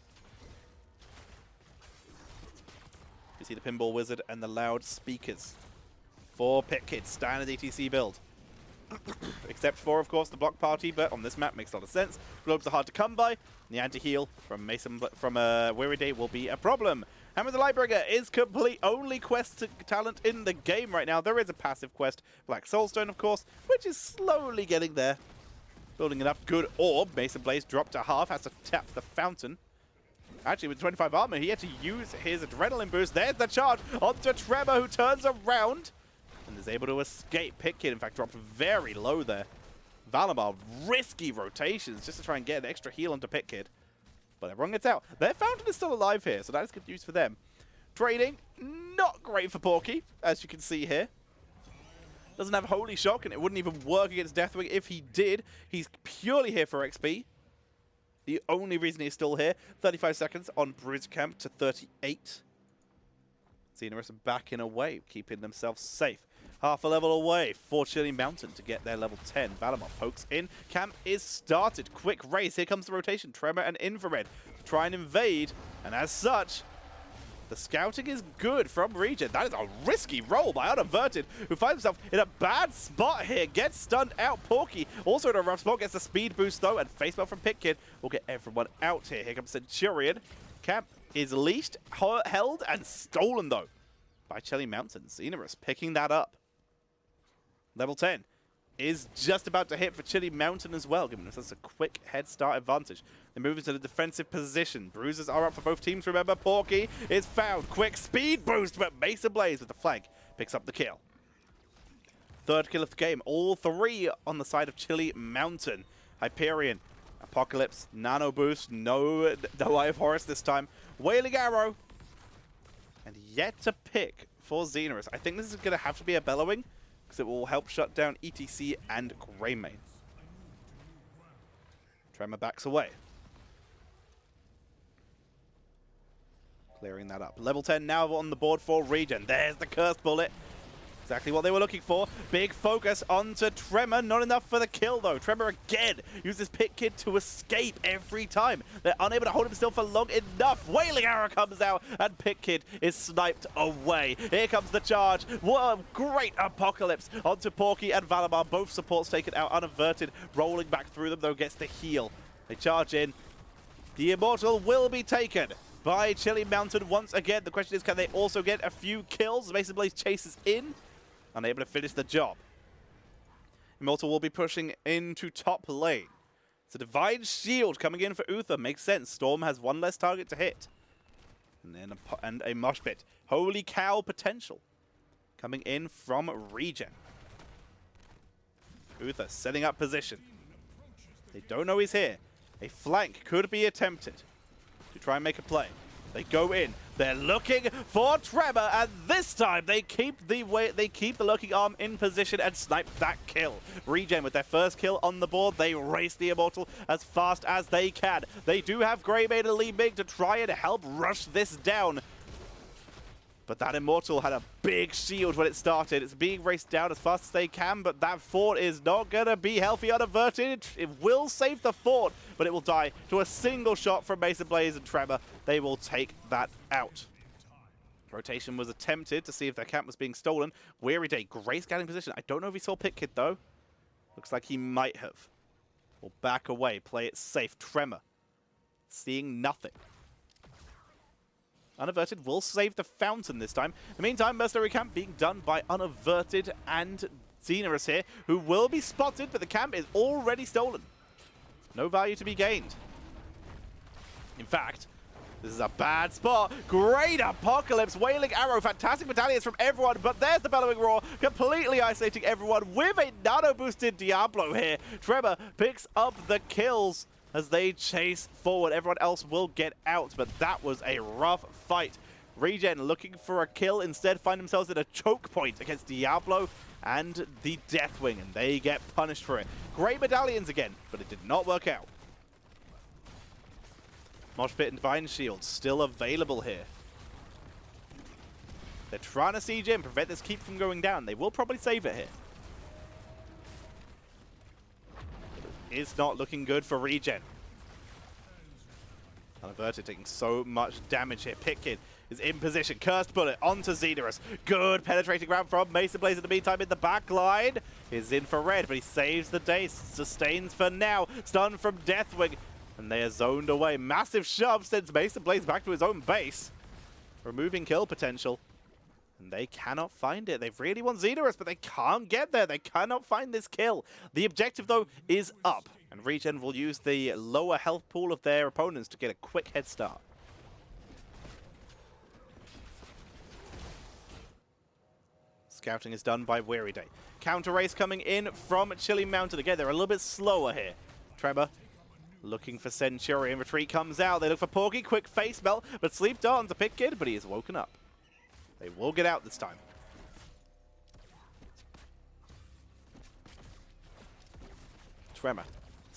We see the Pinball Wizard and the loudspeakers for Pit Kid. Standard ETC build. Except for, of course, the block party, but on this map makes a lot of sense. Globes are hard to come by. The anti-heal from Weary Day will be a problem. Hammer the Lightbringer is complete only quest talent in the game right now. There is a passive quest, Black Soulstone, of course, which is slowly getting there. Building it up. Good orb. Mason Blaze dropped to half, has to tap the fountain. Actually, with 25 armor, he had to use his adrenaline boost. There's the charge onto Tremor, who turns around and is able to escape. Pit Kid, in fact, dropped very low there. Valimar, risky rotations just to try and get an extra heal onto Pit Kid. But everyone gets out. Their fountain is still alive here, so that is good news for them. Trading, not great for Porky, as you can see here. Doesn't have Holy Shock, and it wouldn't even work against Deathwing if he did. He's purely here for XP. The only reason he's still here. 35 seconds on Bruiser Camp to 38. Xenorus backing away, keeping themselves safe. half a level away for Chili Mountain to get their level 10. Valamar pokes in. Camp is started. Quick race. Here comes the rotation. Tremor and Infrared try and invade. And as such, the scouting is good from ReGen. That is a risky roll by Unaverted, who finds himself in a bad spot here. Gets stunned out. Porky also in a rough spot. Gets the speed boost though. And face melt from Pitkid will get everyone out here. Here comes Centurion. Camp is leashed, held, and stolen though by Chili Mountain. Xenorus picking that up. Level 10 is just about to hit for Chili Mountain as well, giving us a quick head start advantage. They move into the defensive position. Bruisers are up for both teams, remember. Porky is found. Quick speed boost, but Mesa Blaze with the flank picks up the kill. Third kill of the game. All three on the side of Chili Mountain. Hyperion, Apocalypse, Nano Boost, no Eye of Horus this time. Wailing Arrow, and yet to pick for Xenorus. I think this is going to have to be a Bellowing, because it will help shut down ETC and Greymane. Tremor backs away. Clearing that up. Level 10 now on the board for ReGen. There's the Cursed Bullet. Exactly what they were looking for. Big focus onto Tremor. Not enough for the kill, though. Tremor again uses Pitkid to escape every time. They're unable to hold him still for long enough. Wailing Arrow comes out, and Pitkid is sniped away. Here comes the charge. What a great Apocalypse onto Porky and Valamar. Both supports taken out, Unaverted, rolling back through them, though gets the heal. They charge in. The Immortal will be taken by Chili Mountain once again. The question is, can they also get a few kills? Mesa Blaze chases in. Unable to finish the job. Immortal will be pushing into top lane. It's a Divine Shield coming in for Uther. Makes sense. Storm has one less target to hit. And then a mosh pit. Holy cow potential. Coming in from ReGen. Uther setting up position. They don't know he's here. A flank could be attempted to try and make a play. They go in. They're looking for Tremor, and this time they keep the lurking arm in position and snipe that kill. ReGen with their first kill on the board. They race the Immortal as fast as they can. They do have Greymane and Lee Ming to try and help rush this down. But that Immortal had a big shield when it started. It's being raced down as fast as they can, but that fort is not going to be healthy Unaverted. It will save the fort, but it will die to a single shot from Mesa Blaze and Tremor. They will take that out. Rotation was attempted to see if their camp was being stolen. Weary Day, great scouting position. I don't know if he saw Pitkid, though. Looks like he might have. We'll back away, play it safe. Tremor, seeing nothing. Unaverted will save the fountain this time. In the meantime, Mercenary Camp being done by Unaverted and Xenorus here, who will be spotted, but the camp is already stolen. No value to be gained. In fact, this is a bad spot. Great Apocalypse, Wailing Arrow, fantastic battalions from everyone, but there's the Bellowing Roar, completely isolating everyone with a nano-boosted Diablo here. Tremor picks up the kills as they chase forward. Everyone else will get out, but that was a rough fight. ReGen looking for a kill, instead find themselves at a choke point against Diablo and the Deathwing, and they get punished for it. Great medallions again, but it did not work out. Mosh Pit and Divine Shield still available here. They're trying to siege in, prevent this keep from going down. They will probably save it here. It's not looking good for ReGen. Unaverted taking so much damage here. Pitkid is in position. Cursed Bullet onto Xenorus. Good penetrating round from Mesa Blaze in the meantime in the back line. Is in for red, but he saves the day. Sustains for now. Stun from Deathwing. And they are zoned away. Massive shove sends Mesa Blaze back to his own base. Removing kill potential. And they cannot find it. They really want Xenorus, but they can't get there. They cannot find this kill. The objective, though, is up. And ReGen will use the lower health pool of their opponents to get a quick head start. Scouting is done by Weary Day. Counter race coming in from Chili Mountain. Again, they're a little bit slower here. Tremor looking for Centurion. Retreat comes out. They look for Porky. Quick face melt, but sleep dart onto Pitkid, but he is woken up. They will get out this time. Tremor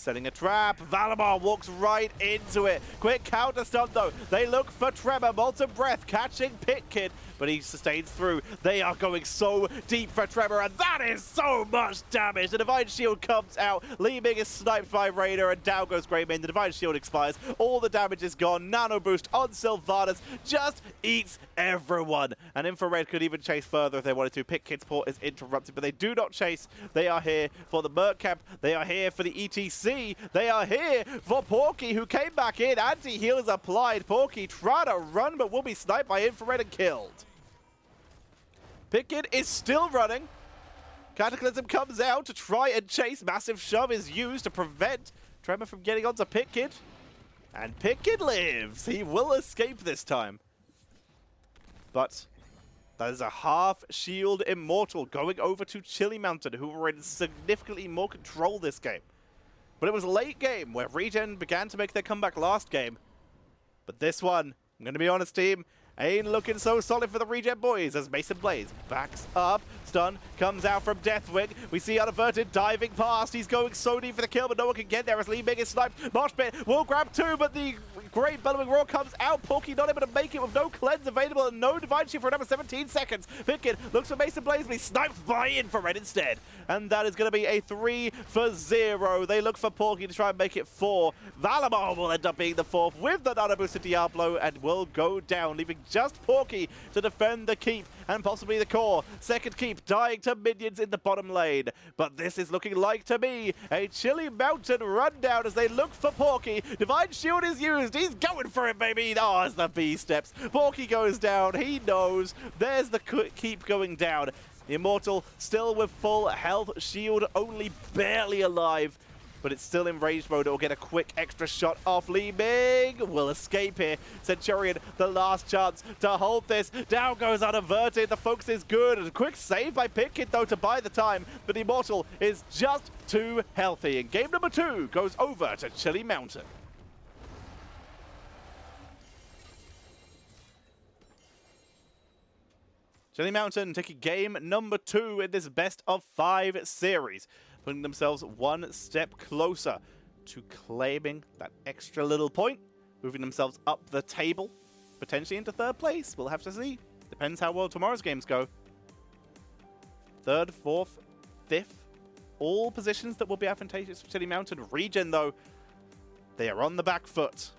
Setting a trap. Valimar walks right into it. Quick counter stun though. They look for Tremor. Molten Breath catching Pit Kid, but he sustains through. They are going so deep for Tremor, and that is so much damage. The Divine Shield comes out. Li Ming is sniped by Raider, and down goes Greymane. The Divine Shield expires. All the damage is gone. Nano Boost on Sylvanas just eats everyone. And Infrared could even chase further if they wanted to. Pit Kid's port is interrupted, but they do not chase. They are here for the Merc Camp. They are here for the ETC. They are here for Porky, who came back in. Anti-heal is applied. Porky trying to run, but will be sniped by Infrared and killed. Pit Kid is still running. Cataclysm comes out to try and chase. Massive Shove is used to prevent Tremor from getting onto Pit Kid. And Pit Kid lives. He will escape this time. But that is a half shield immortal going over to Chili Mountain, who were in significantly more control this game. But it was a late game where ReGen began to make their comeback last game. But this one, I'm going to be honest, team, ain't looking so solid for the ReGen boys as Mason Blaze backs up. Stun comes out from Deathwing. We see Unaverted diving past. He's going so deep for the kill, but no one can get there as Li Ming is sniped. Moshpit will grab two, but the great bellowing roar comes out. Porky not able to make it with no cleanse available and no Divine Shield for another 17 seconds. Pit Kid looks for Mason Blaze, but he's sniped by Infrared instead. And that is going to be a 3-for-0. They look for Porky to try and make it 4. Valimar will end up being the 4th with the Nano Boost to Diablo and will go down, leaving just Porky to defend the keep and possibly the core. Second keep dying to minions in the bottom lane. But this is looking like, to me, a Chili Mountain rundown as they look for Porky. Divine Shield is used. He's going for it, baby. Oh, as the B steps. Porky goes down. He knows. There's the keep going down. Immortal still with full health. Shield only barely alive. But it's still in rage mode. It'll get a quick extra shot off. Li Ming will escape here. Centurion, the last chance to hold this. Down goes Unaverted. The focus is good. A quick save by Pit Kid, though, to buy the time. But Immortal is just too healthy. And game number 2 goes over to Chili Mountain. Chili Mountain taking game number 2 in this best of 5 series, putting themselves one step closer to claiming that extra little point, moving themselves up the table, potentially into 3rd place. We'll have to see. Depends how well tomorrow's games go. 3rd, 4th, 5th, all positions that will be advantageous for Chili Mountain. ReGen, though, they are on the back foot.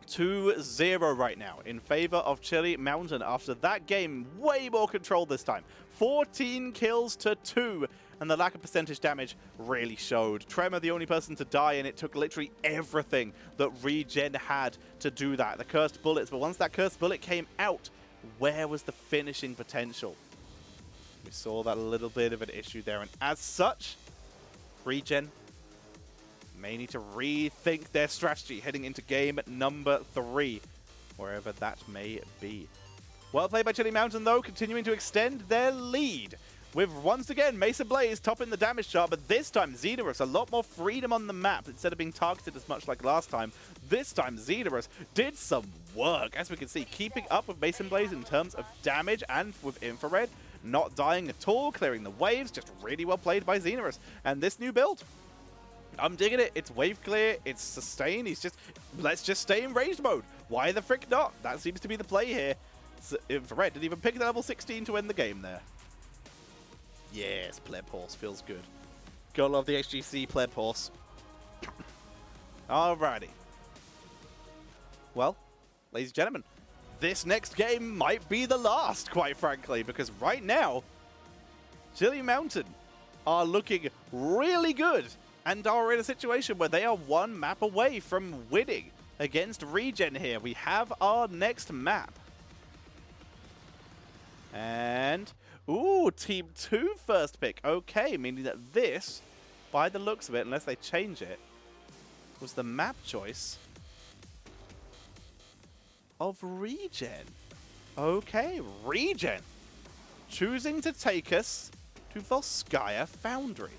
2-0 right now in favor of Chili Mountain after that game. Way more control this time. 14 kills to 2, and the lack of percentage damage really showed. Tremor the only person to die, and it took literally everything that ReGen had to do that. The cursed bullets, but once that cursed bullet came out, where was the finishing potential? We saw that a little bit of an issue there, and as such, ReGen may need to rethink their strategy heading into game number 3, wherever that may be. Well played by Chili Mountain, though, continuing to extend their lead, with once again Mason Blaze topping the damage chart, but this time Xenorus a lot more freedom on the map instead of being targeted as much like last time. This time Xenorus did some work, as we can see, keeping up with Mason Blaze in terms of damage and with Infrared, not dying at all, clearing the waves. Just really well played by Xenorus. And this new build, I'm digging it. It's wave clear. It's sustain. He's just, let's just stay in ranged mode. Why the frick not? That seems to be the play here. So, Infrared didn't even pick the level 16 to end the game there. Yes, Pleb Horse feels good. Gotta love the HGC Pleb Horse. Alrighty. Well, ladies and gentlemen, this next game might be the last, quite frankly, because right now, Chili Mountain are looking really good and are in a situation where they are one map away from winning against ReGen here. We have our next map. And, ooh, Team 2 first pick. Okay, meaning that this, by the looks of it, unless they change it, was the map choice of ReGen. Okay, ReGen choosing to take us to Volskaya Foundry.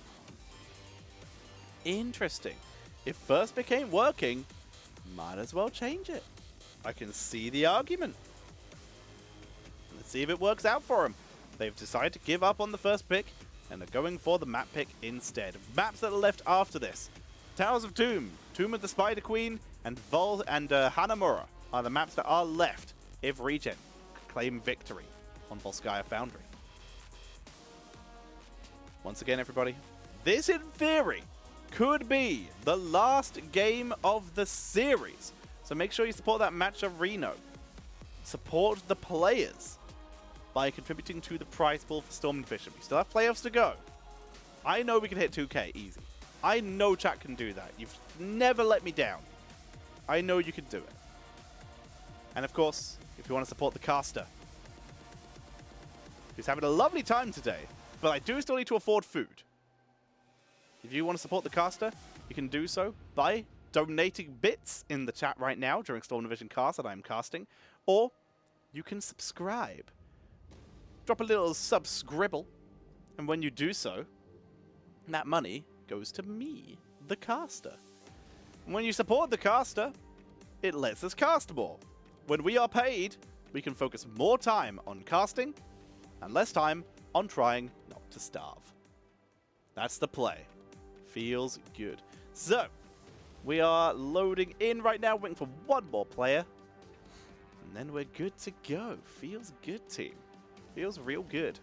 Interesting. If first pick ain't working, might as well change it. I can see the argument. Let's see if it works out for them. They've decided to give up on the first pick and are going for the map pick instead. Maps that are left after this. Towers of Doom, Tomb of the Spider Queen, and Hanamura are the maps that are left if ReGen claim victory on Volskaya Foundry. Once again, everybody, this in theory could be the last game of the series. So make sure you support that match of Reno. Support the players by contributing to the prize pool for Storm Division. We still have playoffs to go. I know we can hit 2K easy. I know chat can do that. You've never let me down. I know you can do it. And of course, if you want to support the caster, who's having a lovely time today, but I do still need to afford food. If you want to support the caster, you can do so by donating bits in the chat right now during Storm Division cast that I'm casting, or you can subscribe. Drop a little subscribble, and when you do so, that money goes to me, the caster. And when you support the caster, it lets us cast more. When we are paid, we can focus more time on casting and less time on trying not to starve. That's the play. Feels good. So, we are loading in right now, waiting for one more player. And then we're good to go. Feels good, team. Feels real good.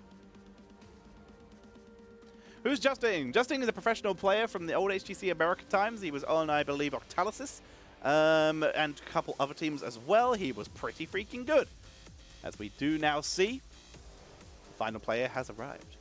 Who's Justin? Justin is a professional player from the old HGC America times. He was on, I believe, Octalysis. And a couple other teams as well. He was pretty freaking good. As we do now see, the final player has arrived.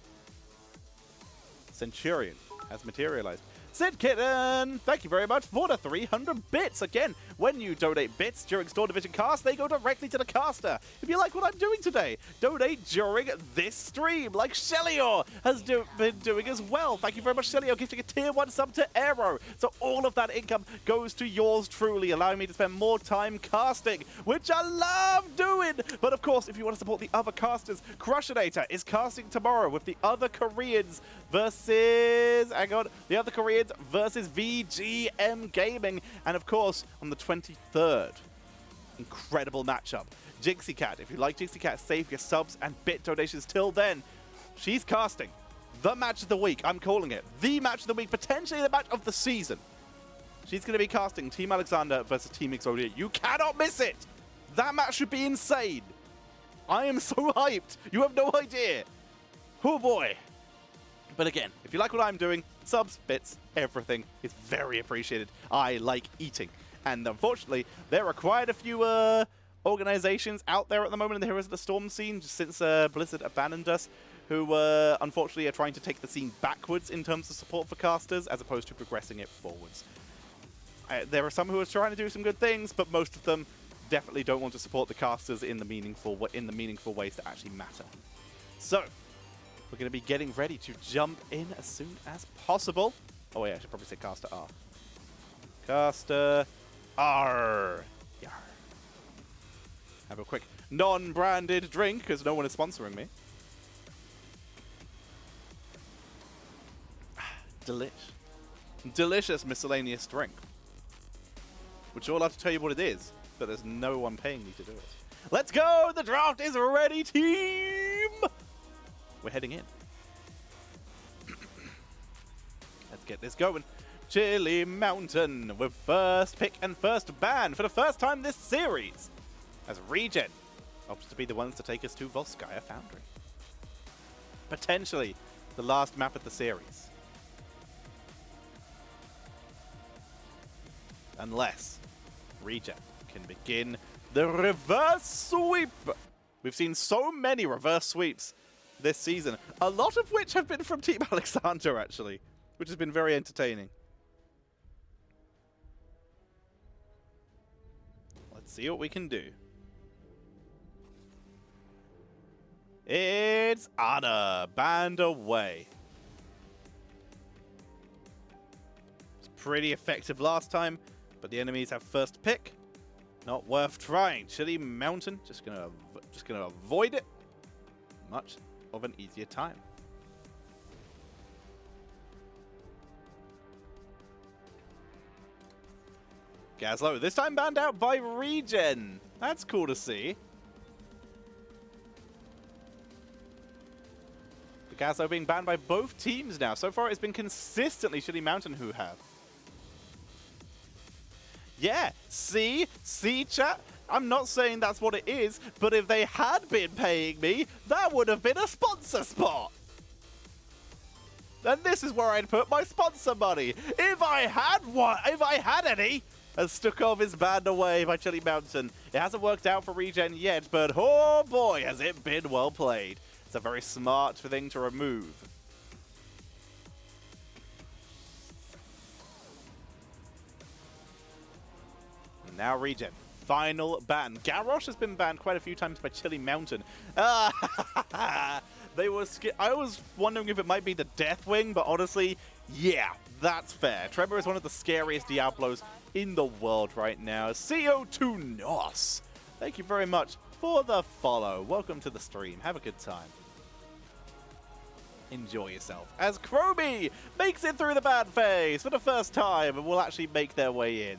Centurion has materialized. Sid Kitten, thank you very much for the 300 bits. Again, when you donate bits during Storm Division cast, they go directly to the caster. If you like what I'm doing today, donate during this stream, like Shellyor has been doing as well. Thank you very much, Shellyor, gifting a tier 1 sub to Aero. So all of that income goes to yours truly, allowing me to spend more time casting, which I love doing. But of course, if you want to support the other casters, Crushinator is casting tomorrow with the other Koreans versus... hang on, the other Koreans versus VGM Gaming, and of course on the 23rd, incredible matchup. Jinxie Cat, if you like Jinxie Cat, save your subs and bit donations till then. She's casting the match of the week. I'm calling it the match of the week, potentially the match of the season. She's going to be casting Team Alexander versus Team Exodia. You cannot miss it. That match should be insane. I am so hyped. You have no idea. Oh boy. But again, if you like what I'm doing, subs, bits, everything is very appreciated. I like eating. And unfortunately, there are quite a few organizations out there at the moment in the Heroes of the Storm scene, just since Blizzard abandoned us, who unfortunately are trying to take the scene backwards in terms of support for casters, as opposed to progressing it forwards. There are some who are trying to do some good things, but most of them definitely don't want to support the casters in the meaningful ways that actually matter. So, we're going to be getting ready to jump in as soon as possible. Oh, wait, I should probably say Caster R. Caster R. Yar. Have a quick non-branded drink, because no one is sponsoring me. Delish. Delicious miscellaneous drink. Which all have to tell you what it is, but there's no one paying me to do it. Let's go! The draft is ready, team! We're heading in. Let's get this going. Chili Mountain with first pick and first ban for the first time this series, as ReGen opts to be the ones to take us to Volskaya Foundry. Potentially the last map of the series. Unless ReGen can begin the reverse sweep. We've seen so many reverse sweeps this season, a lot of which have been from Team Alexander, actually, which has been very entertaining. Let's see what we can do. It's Anna, banned away. It's pretty effective last time, but the enemies have first pick. Not worth trying. Chili Mountain, just gonna avoid it. Much of an easier time. Gazlo, this time banned out by ReGen. That's cool to see. The Gazlo being banned by both teams now. So far it's been consistently Chili Mountain who have. Yeah, see chat? I'm not saying that's what it is, but if they had been paying me, that would have been a sponsor spot. And this is where I'd put my sponsor money. If I had any. As Stukov is banned away by Chili Mountain. It hasn't worked out for ReGen yet, but oh boy, has it been well played. It's a very smart thing to remove. And now ReGen. Final ban. Garrosh has been banned quite a few times by Chili Mountain. I was wondering if it might be the Deathwing, but honestly, yeah, that's fair. Tremor is one of the scariest Diablos in the world right now. CO2 Nos. Thank you very much for the follow. Welcome to the stream. Have a good time. Enjoy yourself. As Chromie makes it through the ban phase for the first time and will actually make their way in.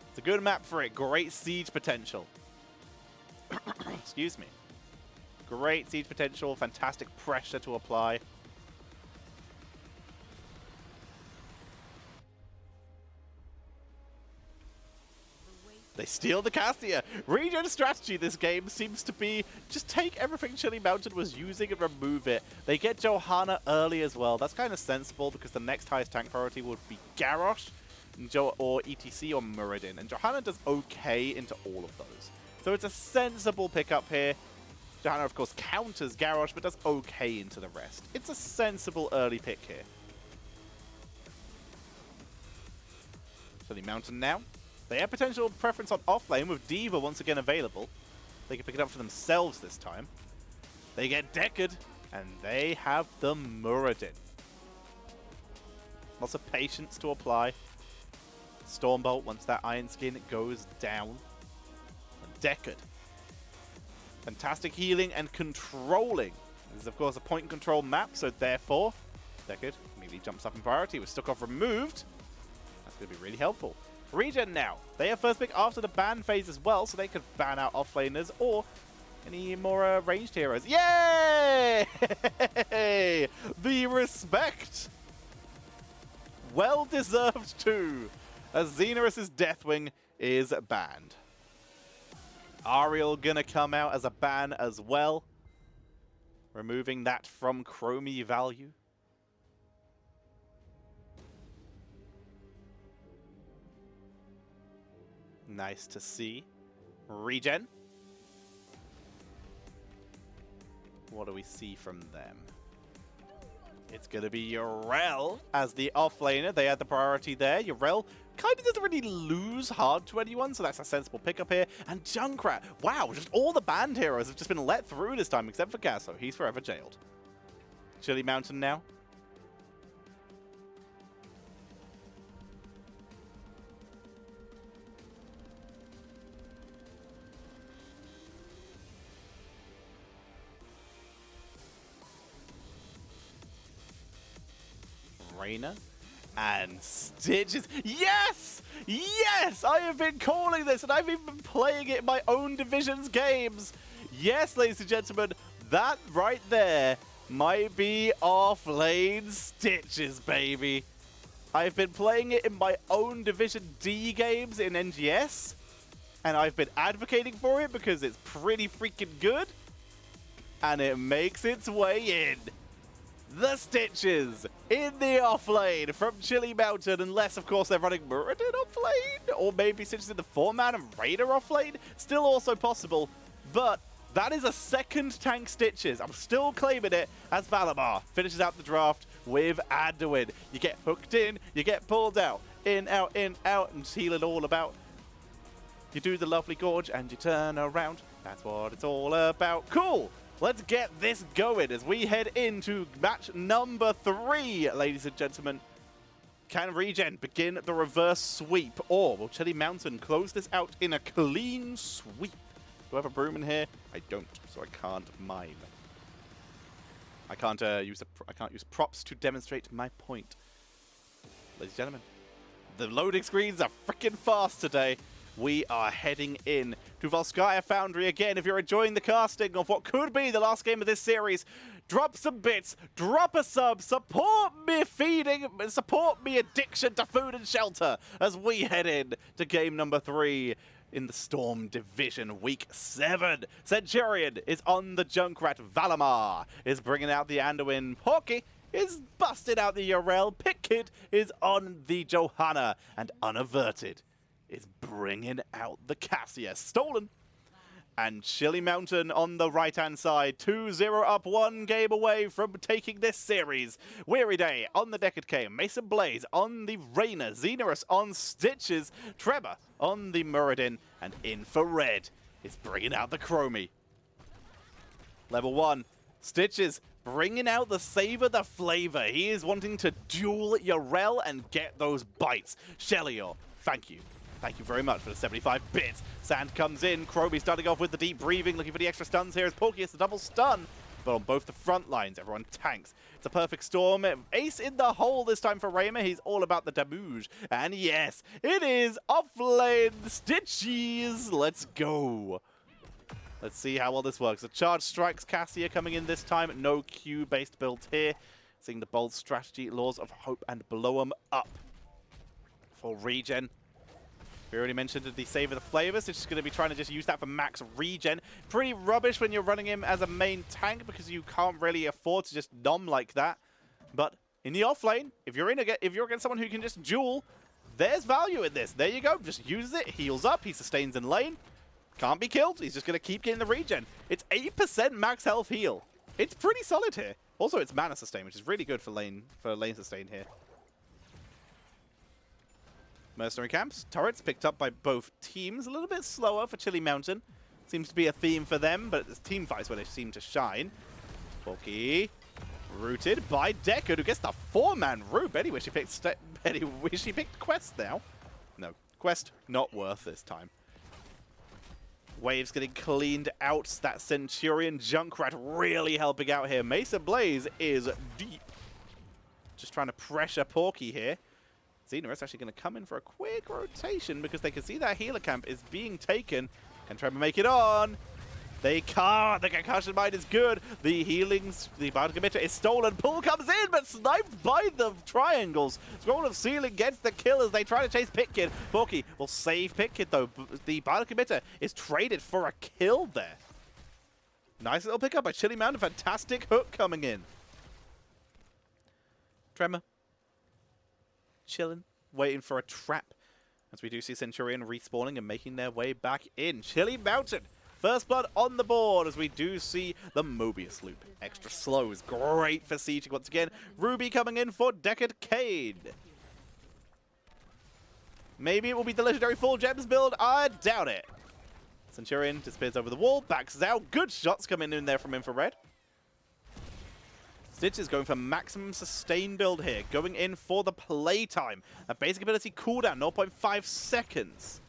It's a good map for it. Great siege potential. Excuse me. Great siege potential. Fantastic pressure to apply. They steal the Cassia. ReGen's strategy this game seems to be just take everything Chili Mountain was using and remove it. They get Johanna early as well. That's kind of sensible because the next highest tank priority would be Garrosh or ETC or Muradin. And Johanna does okay into all of those. So it's a sensible pickup here. Johanna, of course, counters Garrosh, but does okay into the rest. It's a sensible early pick here. Chili Mountain now. They have potential preference on offlane with D.Va once again available. They can pick it up for themselves this time. They get Deckard, and they have the Muradin. Lots of patience to apply. Stormbolt once that Iron Skin goes down. And Deckard. Fantastic healing and controlling. This is, of course, a point and control map, so therefore, Deckard immediately jumps up in priority with Stukov removed. That's going to be really helpful. ReGen now. They have first pick after the ban phase as well, so they could ban out offlaners or any more ranged heroes. Yay! The respect! Well deserved too, as Xenorous' Deathwing is banned. Ariel gonna come out as a ban as well, removing that from Chromie value. Nice to see. ReGen. What do we see from them? It's going to be Yrel as the offlaner. They had the priority there. Yrel kind of doesn't really lose hard to anyone, so that's a sensible pickup here. And Junkrat. Wow, just all the banned heroes have just been let through this time, except for Gasso. He's forever jailed. Chili Mountain now. Reina and Stitches. Yes! Yes! I have been calling this, and I've even been playing it in my own Division's games. Yes, ladies and gentlemen, that right there might be off-lane Stitches, baby. I've been playing it in my own Division D games in NGS, and I've been advocating for it because it's pretty freaking good, and it makes its way in. The Stitches in the offlane from Chili Mountain, unless, of course, they're running Muradin offlane, or maybe Stitches in the 4-man and Raider offlane. Still also possible, but that is a second tank Stitches. I'm still claiming it as Valimar finishes out the draft with Anduin. You get hooked in, you get pulled out, in, out, and heal it all about. You do the lovely gorge and you turn around. That's what it's all about. Cool! Let's get this going as we head into match number 3, ladies and gentlemen. Can ReGen begin the reverse sweep, or will Chili Mountain close this out in a clean sweep? Do I have a broom in here? I don't, so I can't mime. I can't use props to demonstrate my point. Ladies and gentlemen, the loading screens are freaking fast today. We are heading in to Volskaya Foundry again. If you're enjoying the casting of what could be the last game of this series, drop some bits, drop a sub, support me feeding support me addiction to food and shelter as we head in to game number 3 in the Storm Division, Week 7. Centurion is on the Junkrat. Valamar is bringing out the Anduin. Porky is busted out the Yorel. Pitkid is on the Johanna. And Unaverted is bringing out the Cassia. Stolen. And Chili Mountain on the right-hand side, 2-0 up, 1 game away from taking this series. Weary Day on the Decade K, Mason Blaze on the Rainer, Xenorus on Stitches, Trevor on the Muradin, and Infrared is bringing out the Chromie. Level 1, Stitches bringing out the Savor the Flavor. He is wanting to duel Yorel and get those bites. Shelior, thank you. Thank you very much for the 75 bits. Sand comes in. Chromie starting off with the deep breathing, looking for the extra stuns here as Porky has the double stun. But on both the front lines, everyone tanks. It's a perfect storm. Ace in the hole this time for Raymer. He's all about the damage. And yes, it is offlane Stitchies. Let's go. Let's see how well this works. The charge strikes Cassia coming in this time. No Q-based build here. Seeing the bold strategy, Laws of Hope, and blow them up for ReGen. We already mentioned the Savor the Flavors. It's just going to be trying to just use that for max regen. Pretty rubbish when you're running him as a main tank because you can't really afford to just nom like that. But in the off lane, if you're against someone who can just duel, there's value in this. There you go. Just uses it, heals up, he sustains in lane. Can't be killed. He's just going to keep getting the regen. It's 8% max health heal. It's pretty solid here. Also, it's mana sustain, which is really good for lane sustain here. Mercenary camps, turrets picked up by both teams. A little bit slower for Chili Mountain. Seems to be a theme for them, but it's team fights where they seem to shine. Porky, rooted by Deckard, who gets the 4-man root. Betty wish he picked Quest now. No, Quest not worth this time. Waves getting cleaned out. That Centurion Junkrat really helping out here. Mesa Blaze is deep. Just trying to pressure Porky here. Xenorus actually going to come in for a quick rotation because they can see that healer camp is being taken. Can Trevor make it on? They can't. The concussion mine is good. The healings, the Bardic Emitter is stolen. Pull comes in, but sniped by the triangles. Scroll of Sealing gets the kill as they try to chase Pitkid. Porky will save Pitkid though. The Bardic Emitter is traded for a kill there. Nice little pickup by Chili Mountain. Fantastic hook coming in. Tremor. Chilling, waiting for a trap. As we do see Centurion respawning and making their way back in. Chili Mountain. First blood on the board as we do see the Mobius loop. Extra slow is great for sieging once again. Ruby coming in for Decade Cade. Maybe it will be the legendary full gems build. I doubt it. Centurion disappears over the wall, backs out. Good shots coming in there from Infrared. Stitch is going for maximum sustain build here, going in for the playtime. A basic ability cooldown, 0.5 seconds.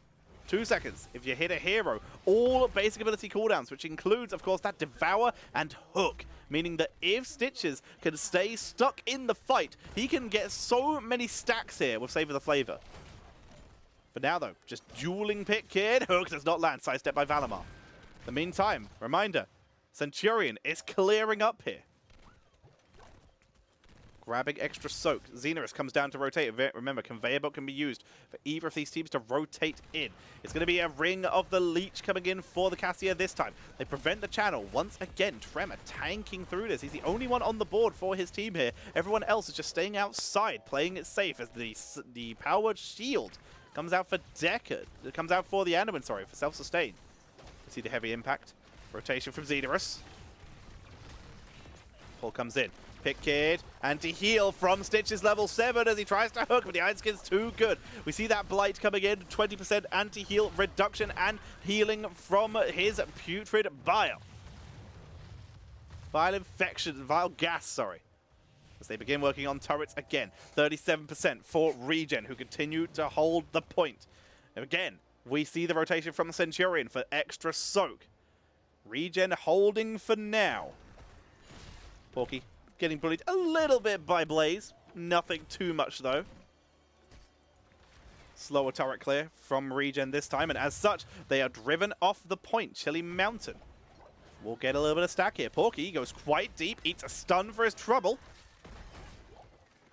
2 seconds if you hit a hero. All basic ability cooldowns, which includes, of course, that Devour and Hook. Meaning that if Stitches can stay stuck in the fight, he can get so many stacks here with Savor the Flavor. For now, though, just dueling Pitkid. Hook does not land, sidestep by Valamar. In the meantime, reminder, Centurion is clearing up here. Grabbing extra soak. Xenorus comes down to rotate. Remember, Conveyor Belt can be used for either of these teams to rotate in. It's going to be a Ring of the Leech coming in for the Cassia this time. They prevent the channel. Once again, Tremor tanking through this. He's the only one on the board for his team here. Everyone else is just staying outside, playing it safe as the powered shield comes out for Deckard. It comes out for the Anduin, sorry, for self-sustain. You see the heavy impact. Rotation from Xenorus. Pull comes in. Pitkid, anti-heal from Stitches level 7 as he tries to hook, but the Iron Skin's too good. We see that Blight coming in, 20% anti-heal reduction and healing from his putrid bile. Vile infection, vile gas, sorry. As they begin working on turrets again. 37% for ReGen, who continue to hold the point. And again, we see the rotation from the Centurion for extra soak. ReGen holding for now. Porky getting bullied a little bit by Blaze. Nothing too much, though. Slower turret clear from ReGen this time, and as such, they are driven off the point. Chili Mountain will get a little bit of stack here. Porky goes quite deep, eats a stun for his trouble.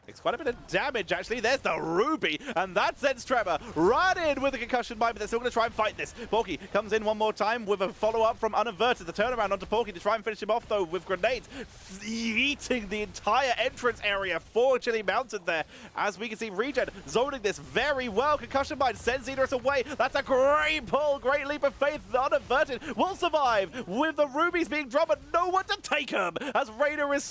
Takes quite a bit of damage, actually. There's the Ruby, and that sends Trevor right in with a concussion mine, but they're still going to try and fight this. Porky comes in one more time with a follow-up from Unaverted. The turnaround onto Porky to try and finish him off, though, with grenades, eating the entire entrance area for Chili Mountain there. As we can see, ReGen zoning this very well. Concussion mine sends Xenos away. That's a great pull, great leap of faith. Unaverted will survive with the Rubies being dropped, but no one to take him, as Raider is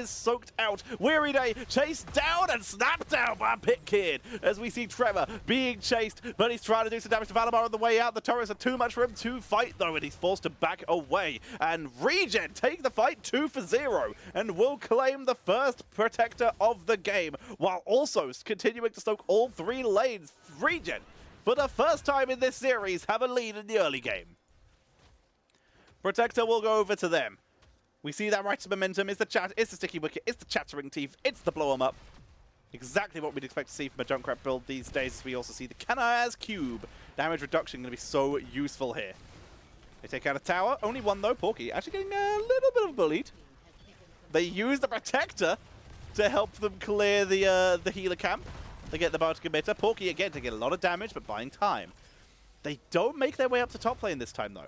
soaked out. Weary Day chased down and snapped down by Pit Kid, as we see Trevor being chased, but he's trying to do some damage to Valimar on the way out. The turrets are too much for him to fight, though, and he's forced to back away. And ReGen take the fight 2-0 and will claim the first protector of the game, while also continuing to soak all 3 lanes. ReGen, for the first time in this series, have a lead in the early game. Protector will go over to them. We see that right to momentum. It's the sticky wicket, it's the chattering teeth, it's the blow 'em up. Exactly what we'd expect to see from a Junkrat build these days. We also see the Kanaz Cube. Damage reduction going to be so useful here. They take out a tower. Only one, though. Porky actually getting a little bit of bullied. They use the Protector to help them clear the healer camp. They get the Bardic Emitter. Porky, again, to get a lot of damage, but buying time. They don't make their way up to top lane this time, though.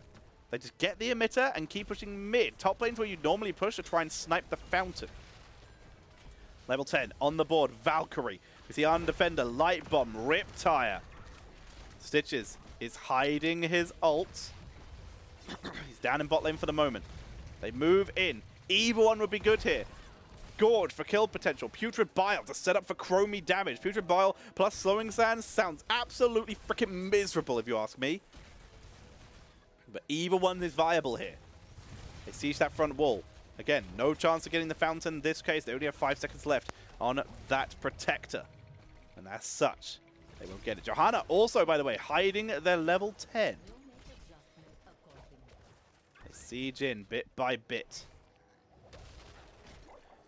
They just get the emitter and keep pushing mid. Top lanes where you normally push to try and snipe the fountain. Level 10 on the board, Valkyrie. We see Undefender, Light Bomb, Riptire. Stitches is hiding his ult. He's down in bot lane for the moment. They move in. Evil One would be good here. Gorge for kill potential. Putrid Bile to set up for Chromie damage. Putrid Bile plus Slowing Sands sounds absolutely freaking miserable if you ask me. But either one is viable here. They siege that front wall. Again, no chance of getting the fountain. In this case, they only have 5 seconds left on that Protector. And as such, they won't get it. Johanna also, by the way, hiding their level 10. They siege in bit by bit.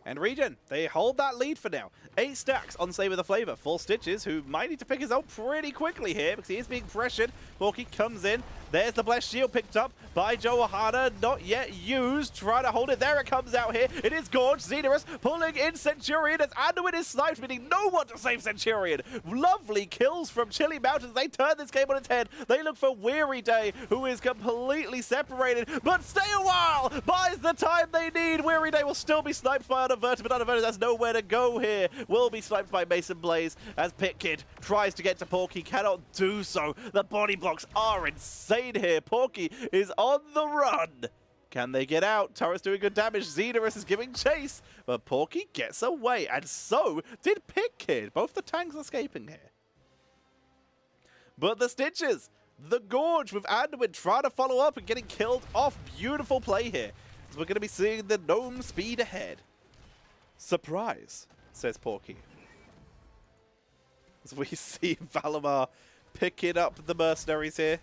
And ReGen, they hold that lead for now. 8 stacks on Savor the Flavor. 4 Stitches, who might need to pick his ult pretty quickly here because he is being pressured. Porky comes in. There's the Blessed Shield picked up by Johanna. Not yet used. Trying to hold it. There it comes out here. It is Gorge. Xenorus pulling in Centurion as Anduin is sniped, meaning no one to save Centurion. Lovely kills from Chili Mountains. They turn this game on its head. They look for Weary Day, who is completely separated. But stay a while. Buys the time they need. Weary Day will still be sniped by Unaverted, but Unaverted has nowhere to go here. Will be sniped by Mason Blaze as Pit Kid tries to get to Porky. Cannot do so. The body blocks are insane here. Porky is on the run. Can they get out? Turret's doing good damage. Xenorus is giving chase, but Porky gets away, and so did Pit Kid. Both the tanks escaping here. But the Stitches, the Gorge with Anduin trying to follow up and getting killed off. Beautiful play here. So we're going to be seeing the Gnome speed ahead. Surprise, says Porky. As we see Valimar picking up the mercenaries here.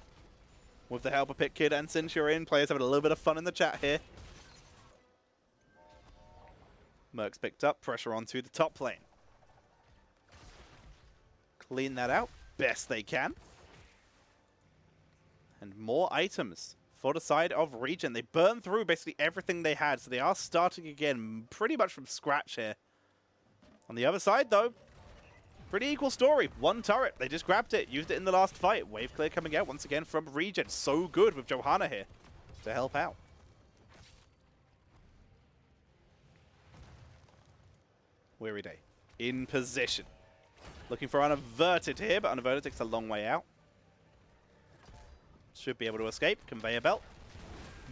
With the help of Pit Kid and Centurion. Players having a little bit of fun in the chat here. Merc's picked up. Pressure onto the top lane. Clean that out best they can. And more items for the side of ReGen. They burned through basically everything they had, so they are starting again pretty much from scratch here. On the other side, though, pretty equal story. 1 turret. They just grabbed it, used it in the last fight. Wave clear coming out once again from ReGen. So good with Johanna here to help out. Weary Day in position. Looking for Unaverted here, but Unaverted takes a long way out. Should be able to escape. Conveyor belt.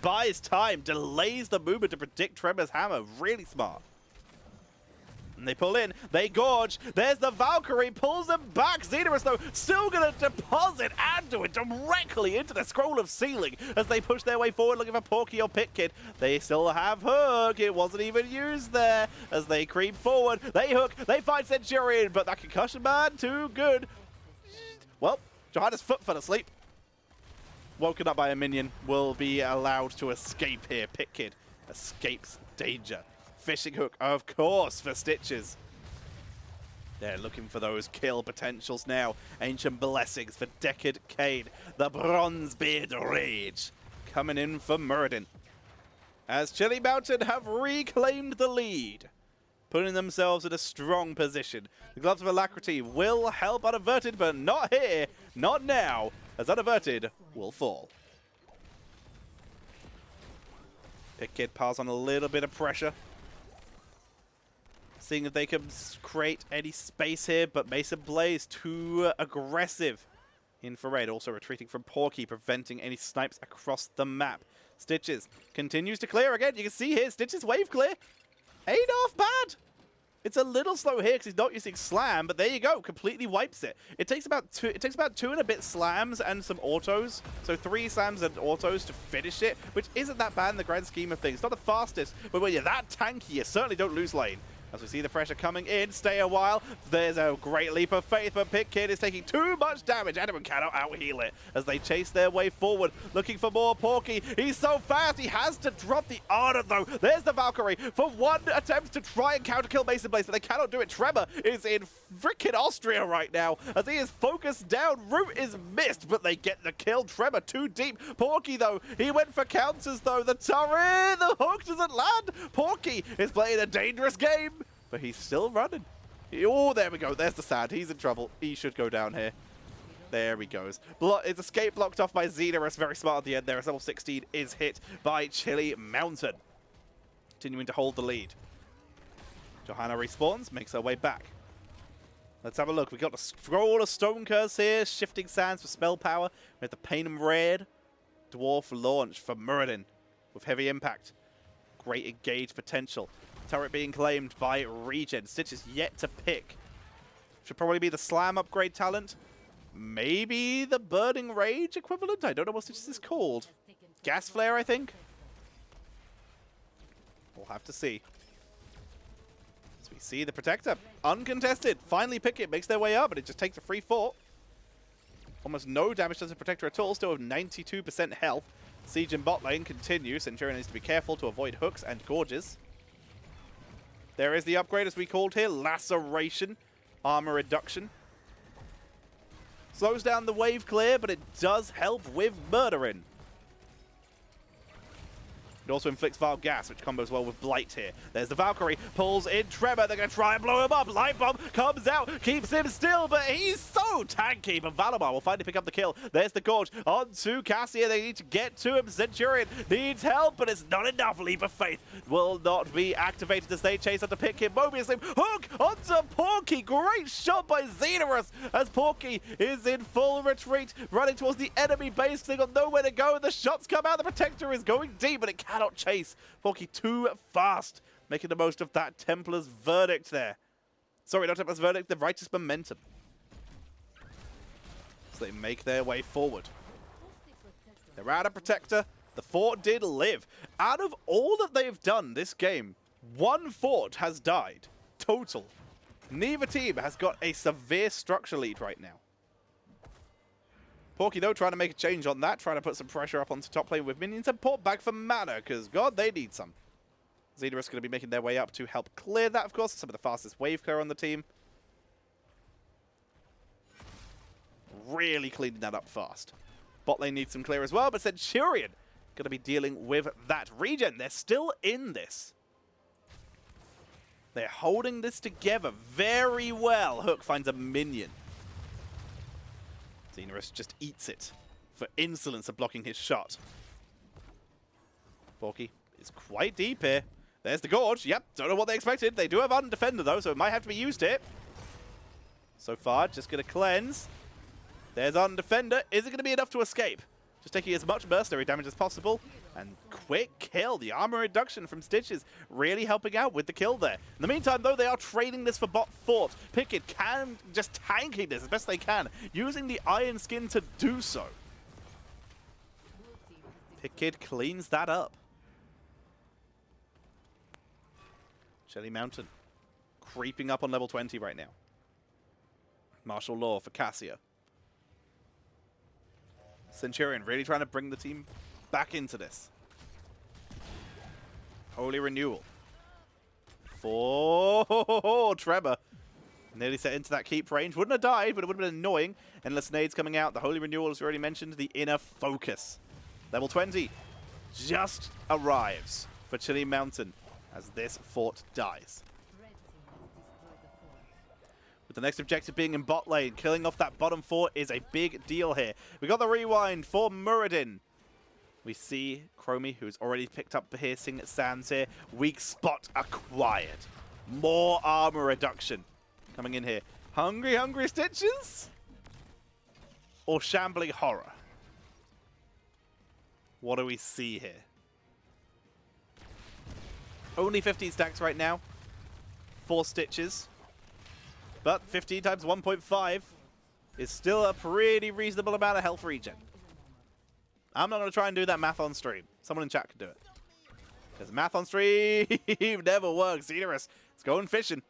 Buys time. Delays the movement to predict Tremor's hammer. Really smart. And they pull in. They gorge. There's the Valkyrie. Pulls them back. Xenorus, though, still going to deposit Anduin directly into the Scroll of Sealing as they push their way forward looking for Porky or Pit Kid. They still have Hook. It wasn't even used there as they creep forward. They hook. They find Centurion, but that concussion man, too good. Well, Johanna's foot fell asleep. Woken up by a minion, will be allowed to escape here. Pit Kid escapes danger. Fishing hook, of course, for Stitches. They're looking for those kill potentials now. Ancient Blessings for Decade Cade. The Bronzebeard Rage coming in for Muradin. As Chili Mountain have reclaimed the lead. putting themselves in a strong position. The Gloves of Alacrity will help Unaverted, but not here, not now, as Unaverted will fall. Pick Kid piles on a little bit of pressure, seeing if they can create any space here, but Mason Blaze too aggressive. Infrared also retreating from Porky, preventing any snipes across the map. Stitches continues to clear again. You can see here, Stitches wave clear. Ain't half bad. It's a little slow here because he's not using slam, but there you go, completely wipes it. It takes about two and a bit slams and some autos, so 3 slams and autos to finish it, which isn't that bad in the grand scheme of things. Not the fastest, but when you're that tanky, you certainly don't lose lane. As we see the pressure coming in, stay a while. There's a great leap of faith, but Pick Kid is taking too much damage. Anyone cannot out-heal it as they chase their way forward, looking for more Porky. He's so fast, he has to drop the Ardent, though. There's the Valkyrie for one attempt to try and counter-kill Mason Blaze, but they cannot do it. Trevor is in frickin' Austria right now as he is focused down. Root is missed, but they get the kill. Trevor too deep. Porky, though, he went for counters, though. The turret, the hook doesn't land. Porky is playing a dangerous game, but he's still running. Oh, there we go. There's the sand. He's in trouble. He should go down here. There he goes. His escape blocked off by Xenorus. Very smart at the end there as level 16 is hit by Chili Mountain. Continuing to hold the lead. Johanna respawns, makes her way back. Let's have a look. We've got the Scroll of Stone Curse here. Shifting Sands for spell power. We have the Panem Red Dwarf launch for Muradin with heavy impact. Great engage potential. Turret being claimed by ReGen. Stitch is yet to pick. Should probably be the Slam upgrade talent. Maybe the Burning Rage equivalent? I don't know what Stitch is called. Gas Flare, I think? We'll have to see. As we see the Protector. Uncontested. Finally pick it. Makes their way up, but it just takes a free fort. Almost no damage to the Protector at all. Still with 92% health. Siege in bot lane continues. Centurion needs to be careful to avoid hooks and gorges. There is the upgrade, as we called here. Laceration. Armor reduction. Slows down the wave clear, but it does help with murdering. It also inflicts Vile Gas, which combos well with Blight here. There's the Valkyrie, pulls in Tremor. They're going to try and blow him up. Light Bomb comes out, keeps him still, but he's so tanky. But Valimar will finally pick up the kill. There's the Gorge onto Cassia. They need to get to him. Centurion needs help, but it's not enough. Leap of Faith will not be activated as they chase after Pick him. Mobius him. Hook onto Porky. Great shot by Xenorus as Porky is in full retreat, running towards the enemy base. They got nowhere to go, and the shots come out. The Protector is going deep, but it cannot chase. Porky too fast, making the most of that Templar's Verdict there. Sorry, not Templar's Verdict, the Righteous Momentum. So they make their way forward. They're out of Protector. The fort did live. Out of all that they've done this game, 1 fort has died. Total. Neither team has got a severe structure lead right now. Porky, though, trying to make a change on that, trying to put some pressure up onto top lane with minions and port back for mana, because, God, they need some. Xenorus going to be making their way up to help clear that, of course. Some of the fastest wave clear on the team. Really cleaning that up fast. Bot lane needs some clear as well, but Centurion going to be dealing with that. ReGen, they're still in this. They're holding this together very well. Hook finds a minion. Xenorus just eats it for insolence of blocking his shot. Porky is quite deep here. There's the Gorge. Yep, don't know what they expected. They do have Ardent Defender, though, so it might have to be used here. So far, just going to cleanse. There's Ardent Defender. Is it going to be enough to escape? Just taking as much mercenary damage as possible. And quick kill. The armor reduction from Stitches really helping out with the kill there. In the meantime, though, they are trading this for bot fort. Pickett can just tanking this as best they can, using the Iron Skin to do so. Pickett cleans that up. Chili Mountain creeping up on level 20 right now. Martial Law for Cassia. Centurion really trying to bring the team back into this. Holy Renewal. For Trevor. Nearly set into that keep range. Wouldn't have died, but it would have been annoying. Endless Nades coming out. The Holy Renewal, as already mentioned. The Inner Focus. Level 20 just arrives for Chili Mountain as this fort dies. With the next objective being in bot lane, killing off that bottom 4 is a big deal here. We got the rewind for Muradin. We see Chromie, who's already picked up piercing sands here. Weak spot acquired. More armor reduction coming in here. Hungry, hungry Stitches? Or Shambling Horror? What do we see here? Only 15 stacks right now. 4 Stitches. But 15 times 1.5 is still a pretty reasonable amount of health regen. I'm not going to try and do that math on stream. Someone in chat can do it. Because math on stream never works. Xenorus is going fishing.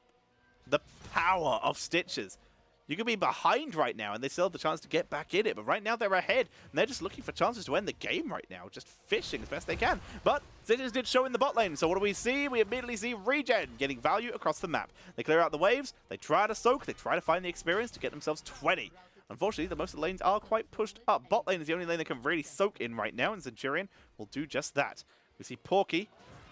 The power of Stitches. You could be behind right now, and they still have the chance to get back in it. But right now, they're ahead, and they're just looking for chances to end the game right now. Just fishing as best they can. But Stitches did show in the bot lane, so what do we see? We immediately see ReGen getting value across the map. They clear out the waves, they try to soak, they try to find the experience to get themselves 20. Unfortunately, the most of the lanes are quite pushed up. Bot lane is the only lane they can really soak in right now, and Centurion will do just that. We see Porky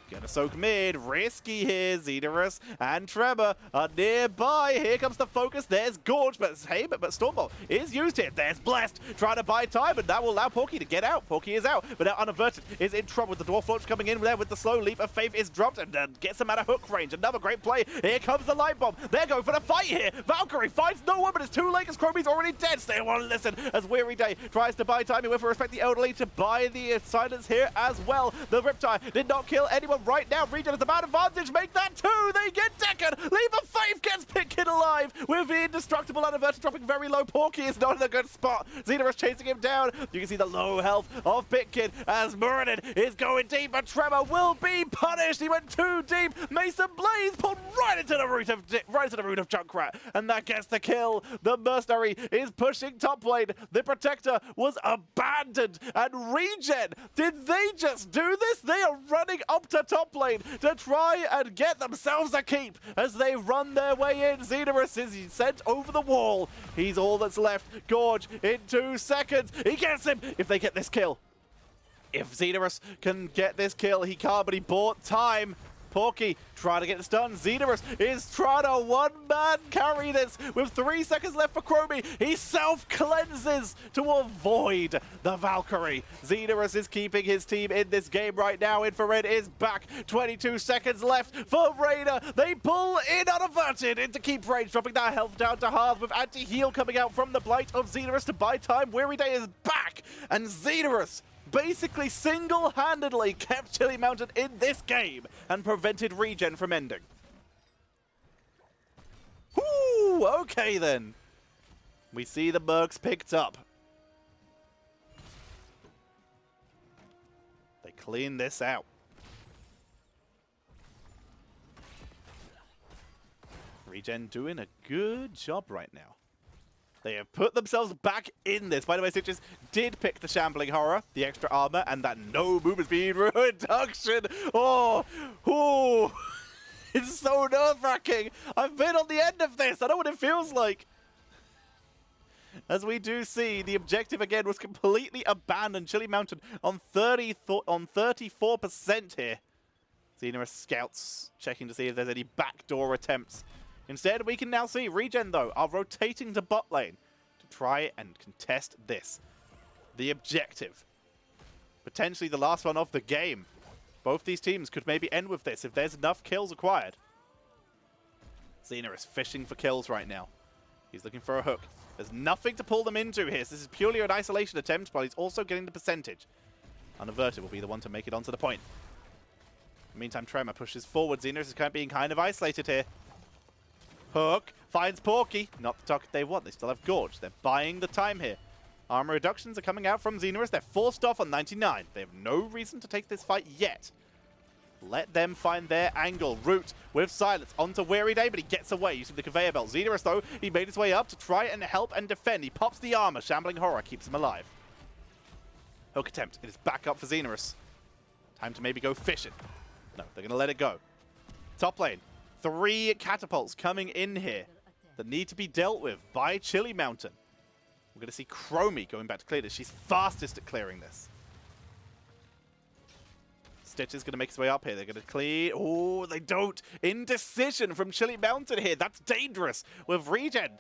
gonna soak mid. Risky here. Xenorus and Tremor are nearby. Here comes the focus. There's Gorge, but Stormbolt is used here. There's Blessed trying to buy time, and that will allow Porky to get out. Porky is out, but now Unaverted is in trouble with the Dwarf Launch coming in there with the slow leap of faith is dropped and gets him out of hook range. Another great play. Here comes the light bomb. They're going for the fight here. Valkyrie finds no one, but it's too late as Chromie's already dead. Stay on, listen as Weary Day tries to buy time. He went for Respect the Elderly to buy the silence here as well. The Riptide did not kill anyone right now. ReGen has the bad advantage. Make that 2. They get Deckard. Leap of Faith gets Pitkin alive with the indestructible Unaverted dropping very low. Porky is not in a good spot. Xenorus chasing him down. You can see the low health of Pitkin as Muradin is going deep, but Tremor will be punished. He went too deep. Mason Blaze pulled right into the root of Junkrat, and that gets the kill. The Mercenary is pushing top lane. The Protector was abandoned, and ReGen, did they just do this? They are running up to top lane to try and get themselves a keep as they run their way in. Xenorus is sent over the wall. He's all that's left. Gorge in 2 seconds. He gets him if they get this kill. If Xenorus can get this kill, he can't, but he bought time. Porky trying to get this done. Xenorus is trying to one-man carry this with 3 seconds left for Chromie. He self-cleanses to avoid the Valkyrie. Xenorus is keeping his team in this game right now. Infrared is back. 22 seconds left for Raider. They pull in Unaverted into keep range, dropping that health down to half with anti-heal coming out from the Blight of Xenorus to buy time. Weary Day is back, and Xenorus basically single-handedly kept Chili Mountain in this game and prevented ReGen from ending. Whoo, okay then. We see the Mercs picked up. They clean this out. ReGen doing a good job right now. They have put themselves back in this. By the way, Stitches did pick the Shambling Horror, the extra armor, and that no movement speed reduction. Oh, it's so nerve-wracking. I've been on the end of this. I know what it feels like. As we do see, the objective again was completely abandoned. Chili Mountain on 34% here. Xenorus scouts checking to see if there's any backdoor attempts. Instead, we can now see ReGen, though, are rotating to bot lane to try and contest this. The objective. Potentially the last one of the game. Both these teams could maybe end with this if there's enough kills acquired. Xenorus fishing for kills right now. He's looking for a hook. There's nothing to pull them into here, so this is purely an isolation attempt, but he's also getting the percentage. Unaverted will be the one to make it onto the point. In the meantime, Tremor pushes forward. Xenorus is being kind of isolated here. Hook finds Porky. Not the target they want. They still have Gorge. They're buying the time here. Armor reductions are coming out from Xenorus. They're forced off on 99. They have no reason to take this fight yet. Let them find their angle. Root with silence onto Weary Day, but he gets away using the conveyor belt. Xenorus, though, he made his way up to try and help and defend. He pops the armor. Shambling Horror keeps him alive. Hook attempt. It is back up for Xenorus. Time to maybe go fishing. No, they're going to let it go. Top lane. 3 catapults coming in here that need to be dealt with by Chili Mountain. We're going to see Chromie going back to clear this. She's fastest at clearing this. Stitch is going to make his way up here. They're going to clear. Oh, they don't. Indecision from Chili Mountain here. That's dangerous with ReGen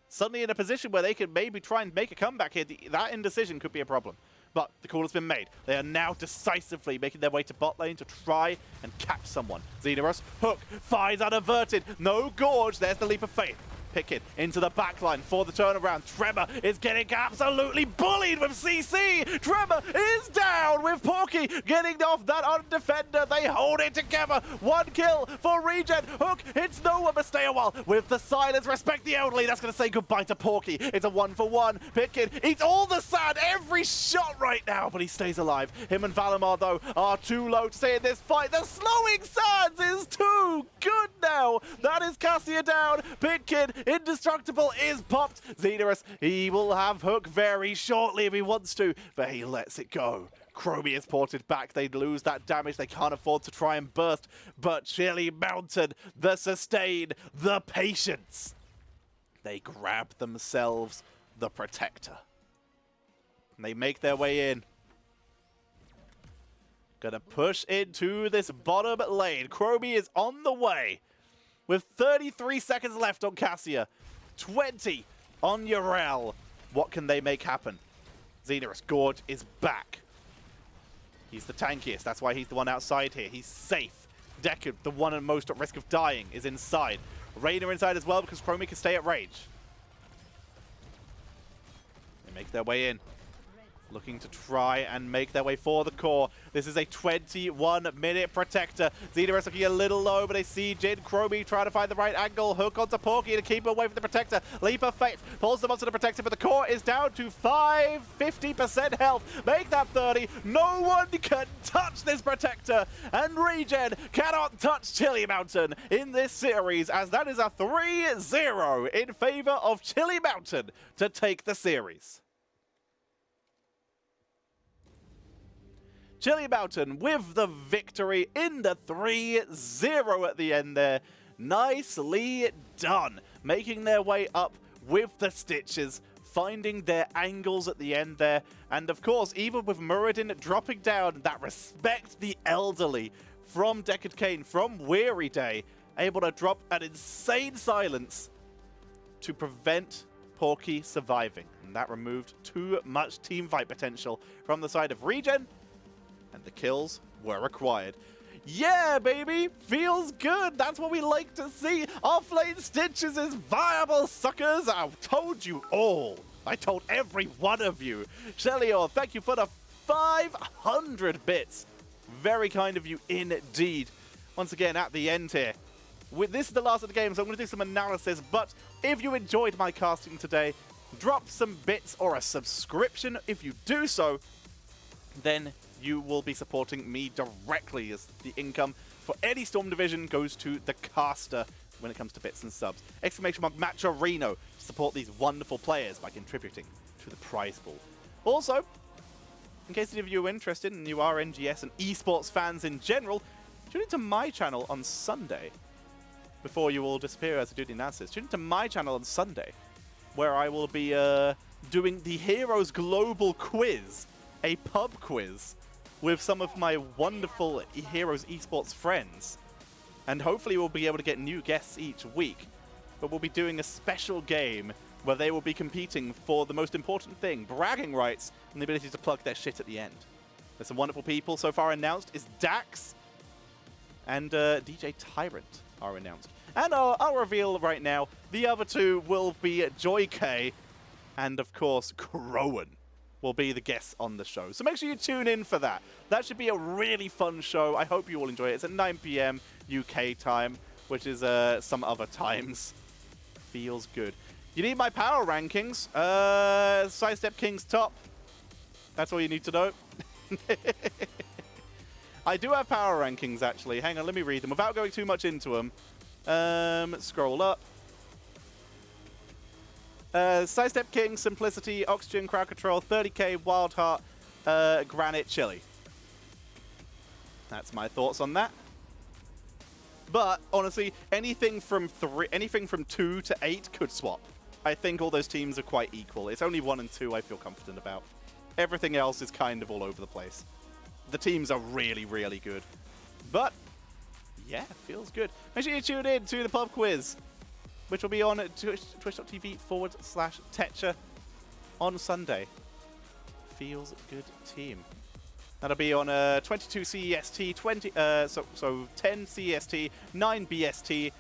suddenly in a position where they could maybe try and make a comeback here. That indecision could be a problem. But the call has been made. They are now decisively making their way to bot lane to try and catch someone. Xenorus, hook, fires unaverted. No Gorge. There's the leap of faith. Pickett into the backline for the turnaround. Tremor is getting absolutely bullied with CC. Tremor is down with Porky getting off that undefender. They hold it together. 1 kill for ReGen. Hook hits no one but stay a while with the silence. Respect the elderly. That's going to say goodbye to Porky. It's a 1-for-1. Pickett eats all the sand, every shot right now, but he stays alive. Him and Valimar, though, are too low to stay in this fight. The slowing sands is too good now. That is Cassia down. Pickett indestructible is popped. Xenorus, he will have Hook very shortly if he wants to, but he lets it go. Chromie is ported back. They lose that damage. They can't afford to try and burst, but Chili Mountain, the sustain, the patience. They grab themselves the Protector. And they make their way in. Gonna push into this bottom lane. Chromie is on the way. With 33 seconds left on Cassia, 20 on Urel. What can they make happen? Xenorus, Gorge is back. He's the tankiest. That's why he's the one outside here. He's safe. Deku, the one and most at risk of dying, is inside. Reyna inside as well because Chromie can stay at range. They make their way in. Looking to try and make their way for the core. This is a 21-minute Protector. Xenorus looking a little low, but they see Jin. Chromie trying to find the right angle. Hook onto Porky to keep away from the Protector. Leap of Faith pulls them onto the Protector, but the core is down to 50% health. Make that 30. No one can touch this Protector. And ReGen cannot touch Chili Mountain in this series, as that is a 3-0 in favor of Chili Mountain to take the series. Chili Mountain with the victory in the 3-0 at the end there. Nicely done. Making their way up with the Stitches, finding their angles at the end there. And of course, even with Muradin dropping down, that respect the elderly from Deckard Cain, from Weary Day, able to drop an insane silence to prevent Porky surviving. And that removed too much team fight potential from the side of ReGen. And the kills were required. Yeah, baby! Feels good! That's what we like to see! Offlane Stitches is viable, suckers! I told you all! I told every one of you! Shelior, thank you for the 500 bits! Very kind of you indeed. Once again, at the end here. This is the last of the game, so I'm going to do some analysis, but if you enjoyed my casting today, drop some bits or a subscription. If you do so, then you will be supporting me directly, as the income for any Storm Division goes to the caster when it comes to bits and subs. Exclamation mark Matcherino to support these wonderful players by contributing to the prize pool. Also, in case any of you are interested and you are NGS and esports fans in general, tune into my channel on Sunday. Before you all disappear as I do the analysis, tune into my channel on Sunday, where I will be doing the Heroes Global Quiz, a pub quiz, with some of my wonderful Heroes esports friends. And hopefully we'll be able to get new guests each week. But we'll be doing a special game where they will be competing for the most important thing, bragging rights and the ability to plug their shit at the end. There's some wonderful people. So far announced is Dax and DJ Tyrant are announced. And I'll reveal right now, the other two will be Joy K and, of course, Crowan will be the guests on the show. So make sure you tune in for that. That should be a really fun show. I hope you all enjoy it. It's at 9 PM UK time, which is some other times. Feels good. You need my power rankings. Sidestep King's top. That's all you need to know. I do have power rankings, actually. Hang on, let me read them without going too much into them. Scroll up. Sidestep King, Simplicity, Oxygen, Crowd Control, 30k, Wild Heart, Granite, Chili. That's my thoughts on that. But honestly, anything from 2 to 8 could swap. I think all those teams are quite equal. It's only 1 and 2 I feel confident about. Everything else is kind of all over the place. the teams are really, really good. But, yeah, feels good. Make sure you tune in to the pub quiz, which will be on twitch.tv/Tetcher on Sunday. Feels good team. That'll be on 22 CEST, 10 CEST, 9 BST,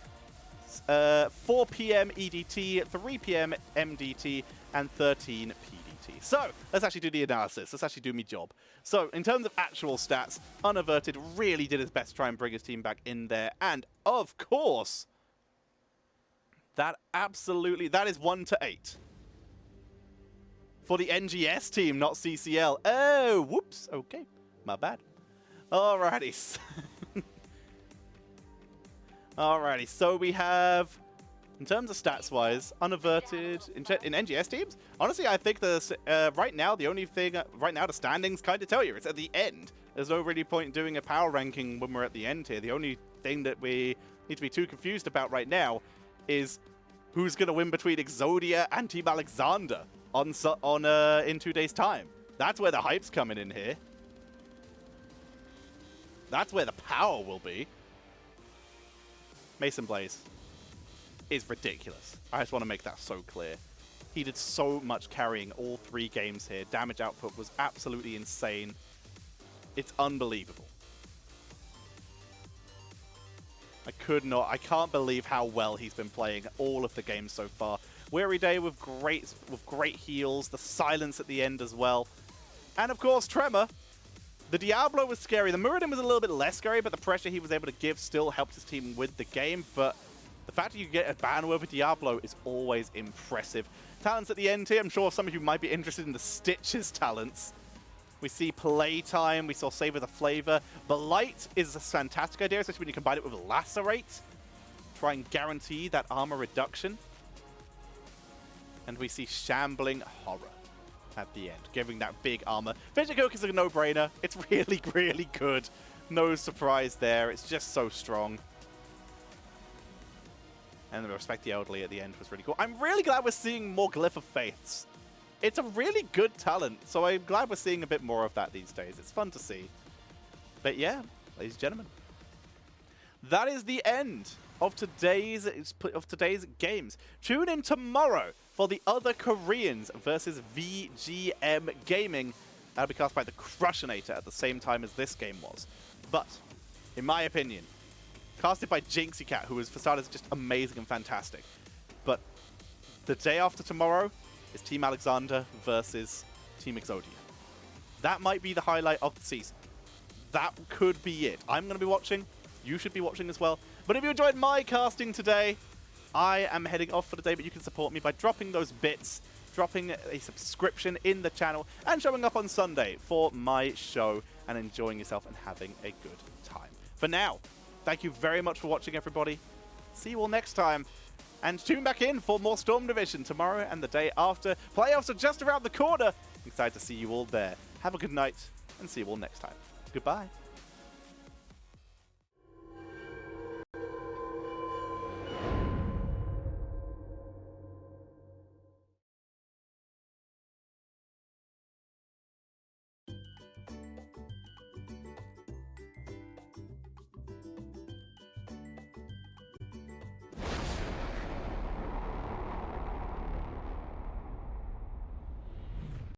4 PM EDT, 3 PM MDT, and 13 PDT. So, let's actually do the analysis. Let's actually do my job. So, in terms of actual stats, Unaverted really did his best to try and bring his team back in there. And, of course, that is 1 to 8. For the NGS team, not CCL. Oh, whoops. Okay, my bad. Alrighty. Alrighty, so we have, in terms of stats-wise, Unaverted in NGS teams. Honestly, I think right now, the only thing, right now the standings kind of tell you. It's at the end. There's no really point in doing a power ranking when we're at the end here. The only thing that we need to be too confused about right now is who's going to win between Exodia and Team Alexander in 2 days' time. That's where the hype's coming in here. That's where the power will be. Mason Blaze is ridiculous. I just want to make that so clear. He did so much carrying all 3 games here. Damage output was absolutely insane. It's unbelievable. I can't believe how well he's been playing all of the games so far. Weary Day with great heals, the silence at the end as well. And of course, Tremor. The Diablo was scary. The Muradin was a little bit less scary, but the pressure he was able to give still helped his team win the game. But the fact that you get a ban over Diablo is always impressive. Talents at the end here. I'm sure some of you might be interested in the Stitches talents. We see Playtime. We saw Savor the Flavor. Blight is a fantastic idea, especially when you combine it with Lacerate. Try and guarantee that armor reduction. And we see Shambling Horror at the end, giving that big armor. Vision Cook is a no-brainer. It's really, really good. No surprise there. It's just so strong. And the Respect the Elderly at the end was really cool. I'm really glad we're seeing more Glyph of Faiths. It's a really good talent, so I'm glad we're seeing a bit more of that these days. It's fun to see. But yeah, ladies and gentlemen, that is the end of today's games. Tune in tomorrow for the other Koreans versus VGM Gaming. That'll be cast by the Crushinator at the same time as this game was. But, in my opinion, casted by Jinxie Cat, who is, for starters, just amazing and fantastic. But the day after tomorrow is Team Alexander versus Team Exodia. That might be the highlight of the season. That could be it. I'm going to be watching. You should be watching as well. But if you enjoyed my casting today, I am heading off for the day, but you can support me by dropping those bits, dropping a subscription in the channel, and showing up on Sunday for my show and enjoying yourself and having a good time. For now, thank you very much for watching, everybody. See you all next time. And tune back in for more Storm Division tomorrow and the day after. Playoffs are just around the corner. Excited to see you all there. Have a good night, and see you all next time. Goodbye.